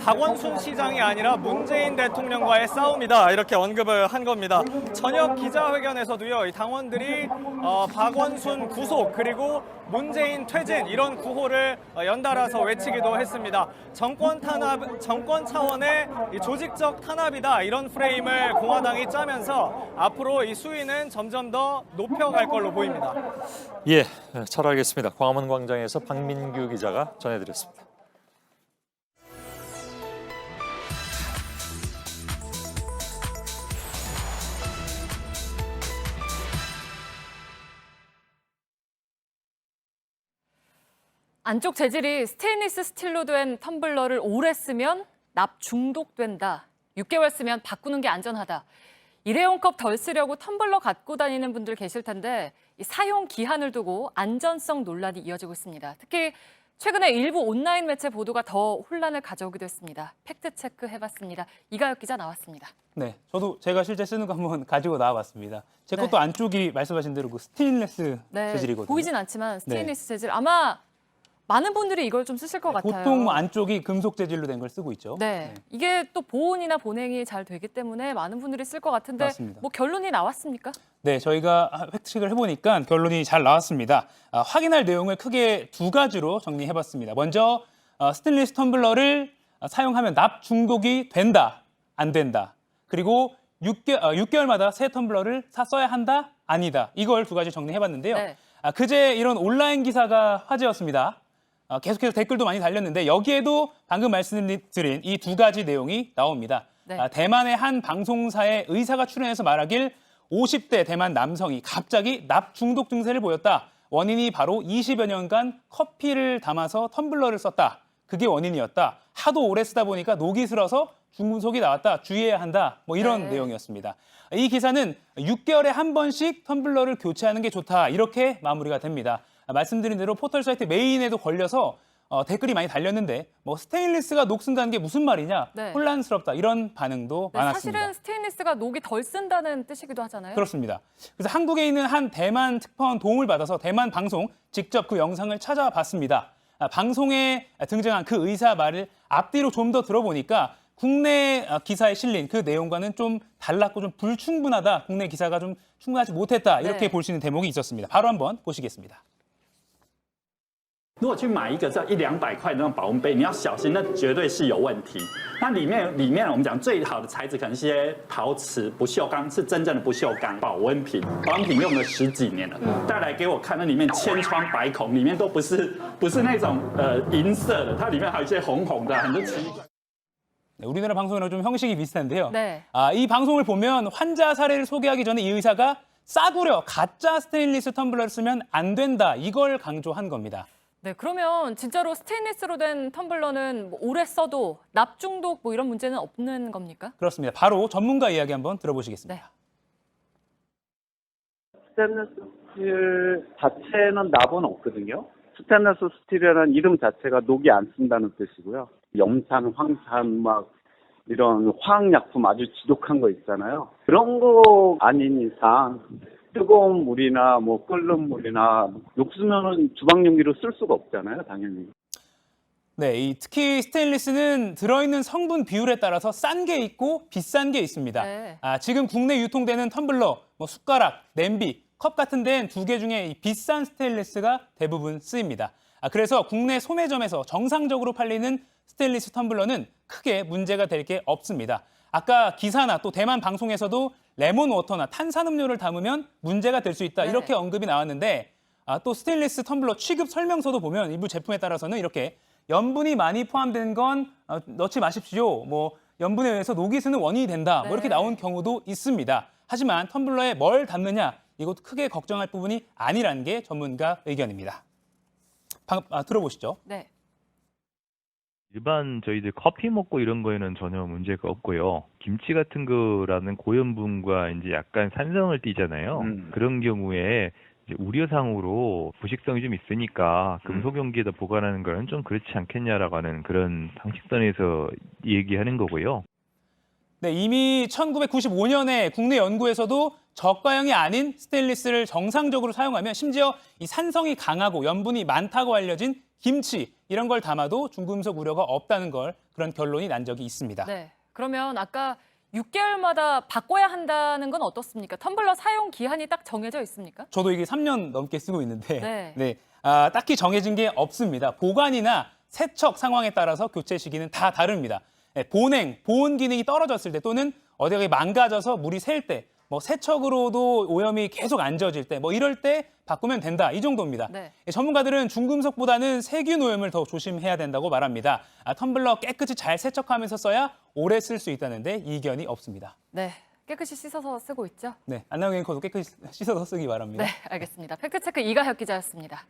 박원순 시장이 아니라 문재인 대통령과의 싸움이다 이렇게 언급을 한 겁니다. 저녁 기자회견에서도요, 이 당원들이 박원순 구속 그리고 문재인 퇴진 이런 구호를 연달아서 외치기도 했습니다. 정권 차원의 이 조직적 탄압이다 이런 프레임을 공화당이 짜면서 앞으로 이 수위는 점점 더 높여갈 걸로 보입니다. 예, 잘 알겠습니다. 광화문 광장에서 박민규 기자가 전해드렸습니다. 안쪽 재질이 스테인리스 스틸로 된 텀블러를 오래 쓰면 납 중독된다. 6개월 쓰면 바꾸는 게 안전하다. 일회용 컵 덜 쓰려고 텀블러 갖고 다니는 분들 계실 텐데 이 사용 기한을 두고 안전성 논란이 이어지고 있습니다. 특히 최근에 일부 온라인 매체 보도가 더 혼란을 가져오기도 했습니다. 팩트체크 해봤습니다. 이가혁 기자 나왔습니다. 네, 저도 제가 실제 쓰는 거 한번 가지고 나와봤습니다. 제 것도 안쪽이 말씀하신 대로 그 스테인리스 재질이거든요. 보이진 않지만 스테인리스 재질. 아마 많은 분들이 이걸 좀 쓰실 것 같아요. 보통 안쪽이 금속 재질로 된 걸 쓰고 있죠. 네, 이게 또 보온이나 보냉이 잘 되기 때문에 많은 분들이 쓸 것 같은데 맞습니다. 뭐 결론이 나왔습니까? 네, 저희가 팩트체크를 해보니까 결론이 잘 나왔습니다. 확인할 내용을 크게 두 가지로 정리해봤습니다. 먼저 스테인리스 텀블러를 사용하면 납 중독이 된다, 안 된다. 그리고 6개월마다 새 텀블러를 써야 한다, 아니다. 이걸 두 가지 정리해봤는데요. 네. 그제 이런 온라인 기사가 화제였습니다. 계속해서 댓글도 많이 달렸는데 여기에도 방금 말씀드린 이 두 가지 내용이 나옵니다. 네. 대만의 한 방송사의 의사가 출연해서 말하길 50대 대만 남성이 갑자기 납 중독 증세를 보였다. 원인이 바로 20여 년간 커피를 담아서 텀블러를 썼다. 그게 원인이었다. 하도 오래 쓰다 보니까 녹이 슬어서 중금속이 나왔다. 주의해야 한다. 뭐 이런 내용이었습니다. 이 기사는 6개월에 한 번씩 텀블러를 교체하는 게 좋다. 이렇게 마무리가 됩니다. 말씀드린 대로 포털 사이트 메인에도 걸려서 댓글이 많이 달렸는데 뭐 스테인리스가 녹 쓴다는 게 무슨 말이냐, 혼란스럽다 이런 반응도 많았습니다. 사실은 스테인리스가 녹이 덜 쓴다는 뜻이기도 하잖아요. 그렇습니다. 그래서 한국에 있는 한 대만 특파원 도움을 받아서 대만 방송 직접 그 영상을 찾아봤습니다. 방송에 등장한 그 의사 말을 앞뒤로 좀 더 들어보니까 국내 기사에 실린 그 내용과는 좀 달랐고 좀 불충분하다, 국내 기사가 좀 충분하지 못했다 이렇게 볼 수 있는 대목이 있었습니다. 바로 한번 보시겠습니다. 如果去买一个这100-200块的那种保温杯，你要小心，那绝对是有问题。那里面我们讲最好的材质可能是些陶瓷、不锈钢，是真正的不锈钢保温瓶。保温瓶用了10几年了，带来给我看，那里面千疮百孔，里面都不是那种银色的，它里面还有一些红红的，很多奇怪。 네, 우리나라 방송이랑 좀 형식이 비슷한데요. 네. 이 방송을 보면 환자 사례를 소개하기 전에 이 의사가 싸구려 가짜 스테인리스 텀블러를 쓰면 안 된다. 이걸 강조한 겁니다. 네, 그러면 진짜로 스테인리스로 된 텀블러는 뭐 오래 써도 납 중독 뭐 이런 문제는 없는 겁니까? 그렇습니다. 바로 전문가 이야기 한번 들어보시겠습니다. 스테인리스 스틸 자체는 납은 없거든요. 스테인리스 스틸이라는 이름 자체가 녹이 안 쓴다는 뜻이고요. 염산, 황산, 막 이런 화학약품 아주 지독한 거 있잖아요. 그런 거 아닌 이상 뜨거운 물이나 뭐 끓는 물이나 녹으면은 주방용기로 쓸 수가 없잖아요, 당연히. 네, 특히 스테인리스는 들어있는 성분 비율에 따라서 싼 게 있고 비싼 게 있습니다. 네. 지금 국내 유통되는 텀블러, 뭐 숟가락, 냄비, 컵 같은 데는 두 개 중에 이 비싼 스테인리스가 대부분 쓰입니다. 그래서 국내 소매점에서 정상적으로 팔리는 스테인리스 텀블러는 크게 문제가 될 게 없습니다. 아까 기사나 또 대만 방송에서도 레몬 워터나 탄산음료를 담으면 문제가 될 수 있다 이렇게 언급이 나왔는데 또 스테인리스 텀블러 취급 설명서도 보면 일부 제품에 따라서는 이렇게 염분이 많이 포함된 건 넣지 마십시오. 뭐 염분에 의해서 녹이 스는 원인이 된다. 뭐 이렇게 나온 경우도 있습니다. 하지만 텀블러에 뭘 담느냐 이것도 크게 걱정할 부분이 아니라는 게 전문가 의견입니다. 들어보시죠. 네. 일반 저희들 커피 먹고 이런 거에는 전혀 문제가 없고요. 김치 같은 거라는 고염분과 이제 약간 산성을 띠잖아요. 그런 경우에 이제 우려상으로 부식성이 좀 있으니까 금속 용기에다 보관하는 거는 좀 그렇지 않겠냐라고 하는 그런 상식선에서 얘기하는 거고요. 네, 이미 1995년에 국내 연구에서도 저가형이 아닌 스테인리스를 정상적으로 사용하면 심지어 이 산성이 강하고 염분이 많다고 알려진 김치 이런 걸 담아도 중금속 우려가 없다는 걸 그런 결론이 난 적이 있습니다. 네, 그러면 아까 6개월마다 바꿔야 한다는 건 어떻습니까? 텀블러 사용 기한이 딱 정해져 있습니까? 저도 이게 3년 넘게 쓰고 있는데 네. 딱히 정해진 게 없습니다. 보관이나 세척 상황에 따라서 교체 시기는 다 다릅니다. 보냉, 보온 기능이 떨어졌을 때 또는 어디가 망가져서 물이 셀 때, 뭐 세척으로도 오염이 계속 안 져질 때, 뭐 이럴 때 바꾸면 된다. 이 정도입니다. 네. 전문가들은 중금속보다는 세균 오염을 더 조심해야 된다고 말합니다. 텀블러 깨끗이 잘 세척하면서 써야 오래 쓸 수 있다는데 이견이 없습니다. 네, 깨끗이 씻어서 쓰고 있죠? 네, 안나영 앵커도 깨끗이 씻어서 쓰기 바랍니다. 네, 알겠습니다. 팩트체크 이가혁 기자였습니다.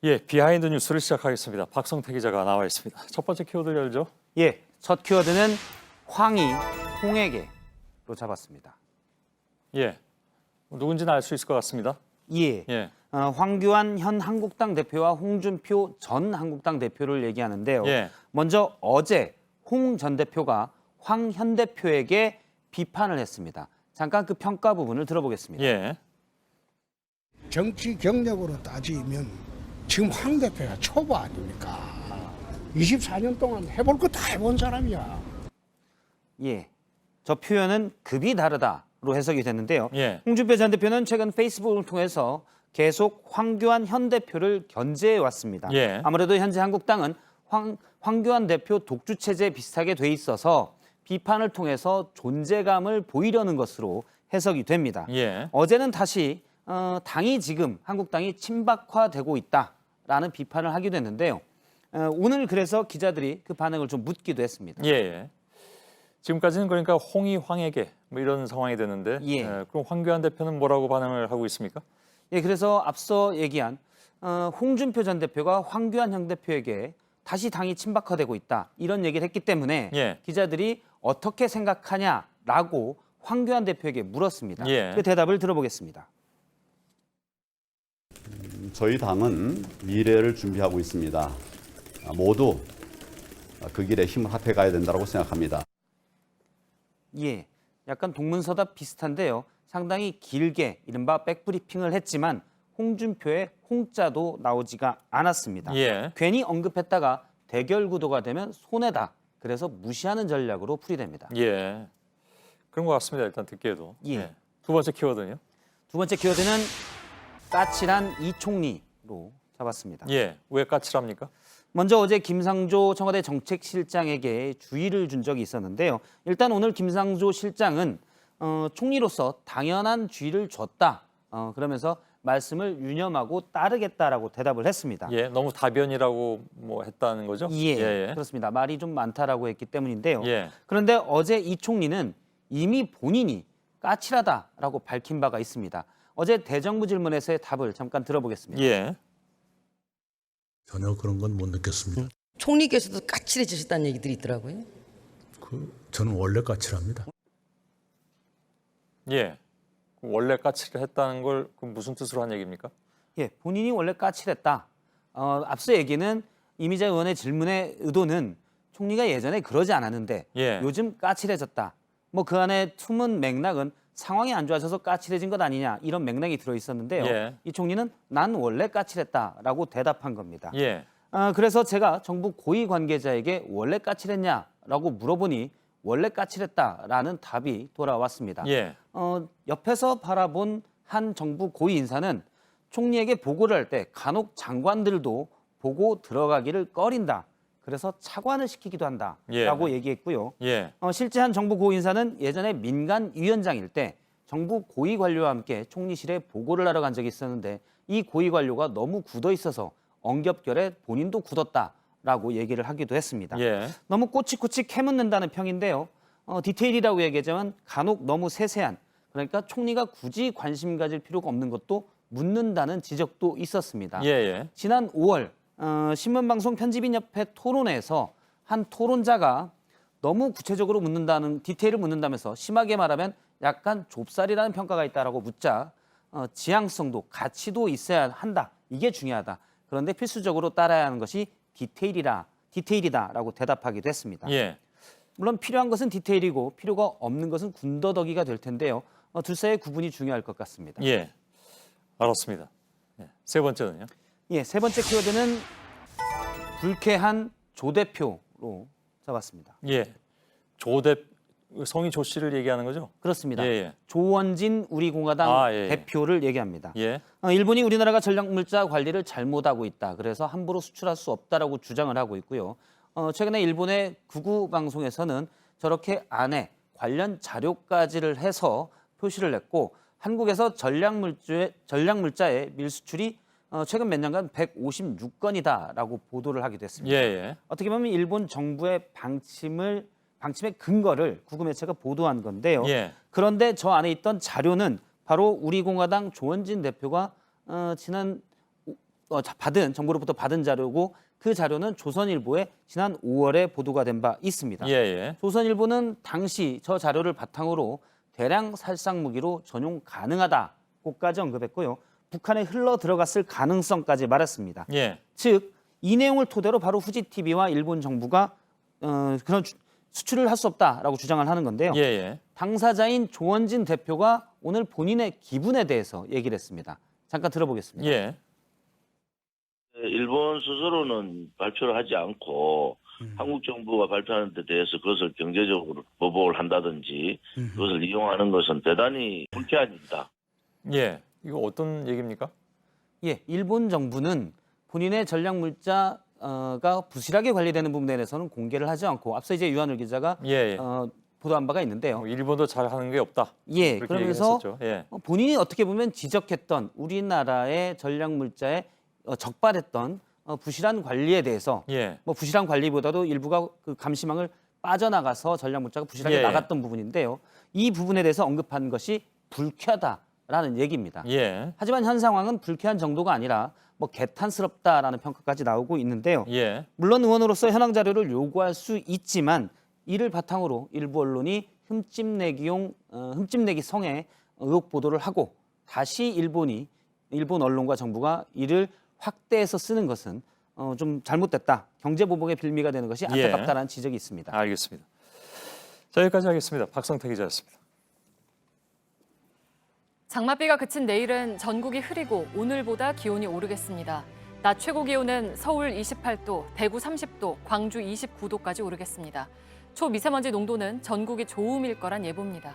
예, 비하인드 뉴스를 시작하겠습니다. 박성태 기자가 나와 있습니다. 첫 번째 키워드 열죠. 예, 첫 키워드는 황이 홍에게로 잡았습니다. 예, 누군지는 알 수 있을 것 같습니다. 예, 황교안 현 한국당 대표와 홍준표 전 한국당 대표를 얘기하는데요. 예. 먼저 어제 홍 전 대표가 황 현 대표에게 비판을 했습니다. 잠깐 그 평가 부분을 들어보겠습니다. 예. 정치 경력으로 따지면 지금 황 대표가 초보 아닙니까? 24년 동안 해볼 거 다 해본 사람이야. 예, 저 표현은 급이 다르다로 해석이 됐는데요. 예. 홍준표 전 대표는 최근 페이스북을 통해서 계속 황교안 현 대표를 견제해 왔습니다. 예. 아무래도 현재 한국당은 황교안 대표 독주 체제에 비슷하게 돼 있어서 비판을 통해서 존재감을 보이려는 것으로 해석이 됩니다. 예. 어제는 다시 당이 지금 한국당이 친박화되고 있다라는 비판을 하기도 했는데요. 오늘 그래서 기자들이 그 반응을 좀 묻기도 했습니다. 예. 지금까지는 그러니까 홍이 황에게 뭐 이런 상황이 되는데 그럼 황교안 대표는 뭐라고 반응을 하고 있습니까? 예, 그래서 앞서 얘기한 홍준표 전 대표가 황교안 현 대표에게 다시 당이 친박화되고 있다 이런 얘기를 했기 때문에 기자들이 어떻게 생각하냐라고 황교안 대표에게 물었습니다. 그 대답을 들어보겠습니다. 저희 당은 미래를 준비하고 있습니다. 모두 그 길에 힘을 합해가야 된다고 생각합니다. 예, 약간 동문서답 비슷한데요. 상당히 길게 이른바 백브리핑을 했지만 홍준표의 홍자도 나오지가 않았습니다. 괜히 언급했다가 대결 구도가 되면 손해다. 그래서 무시하는 전략으로 풀이됩니다. 예, 그런 것 같습니다. 일단 듣기에도. 예. 두 번째 키워드는요? 두 번째 키워드는 까칠한 이 총리로 잡았습니다. 예, 왜 까칠합니까? 먼저 어제 김상조 청와대 정책실장에게 주의를 준 적이 있었는데요. 일단 오늘 김상조 실장은 총리로서 당연한 주의를 줬다. 그러면서 말씀을 유념하고 따르겠다라고 대답을 했습니다. 예, 너무 다변이라고 뭐 했다는 거죠? 예, 그렇습니다. 말이 좀 많다라고 했기 때문인데요. 그런데 어제 이 총리는 이미 본인이 까칠하다라고 밝힌 바가 있습니다. 어제 대정부 질문에서의 답을 잠깐 들어보겠습니다. 예. 전혀 그런 건 못 느꼈습니다. 총리께서도 까칠해지셨다는 얘기들이 있더라고요. 저는 원래 까칠합니다. 예. 원래 까칠을 했다는 걸 무슨 뜻으로 한 얘기입니까? 예, 본인이 원래 까칠했다. 앞서 얘기는 이미자 의원의 질문의 의도는 총리가 예전에 그러지 않았는데 요즘 까칠해졌다. 뭐 그 안에 숨은 맥락은 상황이 안 좋아져서 까칠해진 것 아니냐 이런 맥락이 들어있었는데요. 이 총리는 난 원래 까칠했다라고 대답한 겁니다. 그래서 제가 정부 고위 관계자에게 원래 까칠했냐라고 물어보니 원래 까칠했다라는 답이 돌아왔습니다. 옆에서 바라본 한 정부 고위 인사는 총리에게 보고를 할 때 간혹 장관들도 보고 들어가기를 꺼린다. 그래서 차관을 시키기도 한다라고 얘기했고요. 실제 한 정부 고위 인사는 예전에 민간위원장일 때 정부 고위 관료와 함께 총리실에 보고를 하러 간 적이 있었는데 이 고위 관료가 너무 굳어 있어서 엉겹결에 본인도 굳었다라고 얘기를 하기도 했습니다. 너무 꼬치꼬치 캐묻는다는 평인데요. 디테일이라고 얘기하지만 간혹 너무 세세한, 그러니까 총리가 굳이 관심 가질 필요가 없는 것도 묻는다는 지적도 있었습니다. 지난 5월 신문방송 편집인협회 토론회에서 한 토론자가 너무 구체적으로 묻는다는 디테일을 묻는다면서 심하게 말하면 약간 좁쌀이라는 평가가 있다라고 묻자 지향성도 가치도 있어야 한다. 이게 중요하다. 그런데 필수적으로 따라야 하는 것이 디테일이다라고 대답하기도 했습니다. 예. 물론 필요한 것은 디테일이고 필요가 없는 것은 군더더기가 될 텐데요. 둘 사이의 구분이 중요할 것 같습니다. 예, 알았습니다. 세 번째는요? 예, 세 번째 키워드는 불쾌한 조 대표로 잡았습니다. 예, 성이 조 씨를 얘기하는 거죠? 그렇습니다. 예. 조원진 우리공화당 대표를 얘기합니다. 예. 일본이 우리나라가 전략물자 관리를 잘못하고 있다. 그래서 함부로 수출할 수 없다라고 주장을 하고 있고요. 최근에 일본의 구구 방송에서는 저렇게 안에 관련 자료까지를 해서 표시를 했고 한국에서 전략물자의 밀수출이 최근 몇 년간 156건이다라고 보도를 하기도 했습니다. 어떻게 보면 일본 정부의 방침의 근거를 구구 매체가 보도한 건데요. 그런데 저 안에 있던 자료는 바로 우리공화당 조원진 대표가 정부로부터 받은 자료고 그 자료는 조선일보에 지난 5월에 보도가 된 바 있습니다. 조선일보는 당시 저 자료를 바탕으로 대량 살상 무기로 전용 가능하다고까지 언급했고요. 북한에 흘러 들어갔을 가능성까지 말했습니다. 즉, 이 내용을 토대로 바로 후지 TV와 일본 정부가 그런 수출을 할 수 없다라고 주장을 하는 건데요. 당사자인 조원진 대표가 오늘 본인의 기분에 대해서 얘기를 했습니다. 잠깐 들어보겠습니다. 일본 스스로는 발표를 하지 않고 한국 정부가 발표하는 데 대해서 그것을 경제적으로 보복을 한다든지 그것을 이용하는 것은 대단히 불쾌한 일이다. 예, 이거 어떤 얘기입니까? 예, 일본 정부는 본인의 전략물자가 부실하게 관리되는 부분에 대해서는 공개를 하지 않고 앞서 이제 유한을 기자가 보도한 바가 있는데요. 일본도 잘하는 게 없다. 예, 그러면서 본인이 어떻게 보면 지적했던 우리나라의 전략물자에 적발했던 부실한 관리에 대해서 부실한 관리보다도 일부가 그 감시망을 빠져나가서 전략물자가 부실하게 나갔던 부분인데요. 이 부분에 대해서 언급한 것이 불쾌하다라는 얘기입니다. 하지만 현 상황은 불쾌한 정도가 아니라 개탄스럽다라는 평가까지 나오고 있는데요. 물론 의원으로서 현황 자료를 요구할 수 있지만 이를 바탕으로 일부 언론이 흠집내기 성의 의혹 보도를 하고 다시 일본 언론과 정부가 이를 확대해서 쓰는 것은 좀 잘못됐다. 경제보복의 빌미가 되는 것이 안타깝다라는 지적이 있습니다. 알겠습니다. 자, 여기까지 하겠습니다. 박성태 기자였습니다. 장맛비가 그친 내일은 전국이 흐리고 오늘보다 기온이 오르겠습니다. 낮 최고 기온은 서울 28도, 대구 30도, 광주 29도까지 오르겠습니다. 초미세먼지 농도는 전국이 좋음일 거란 예보입니다.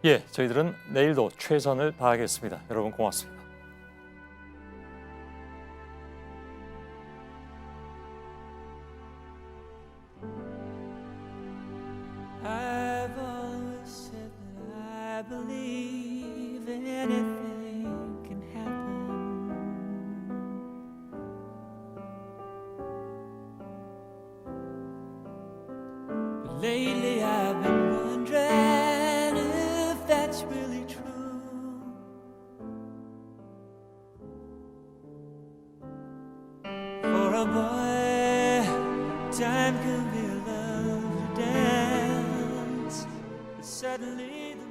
예, 저희들은 내일도 최선을 다하겠습니다. 여러분 고맙습니다. I've always said that I believe anything can happen. But lately I've been wondering if that's really true. For a boy, time can be a lovely dance. But suddenly the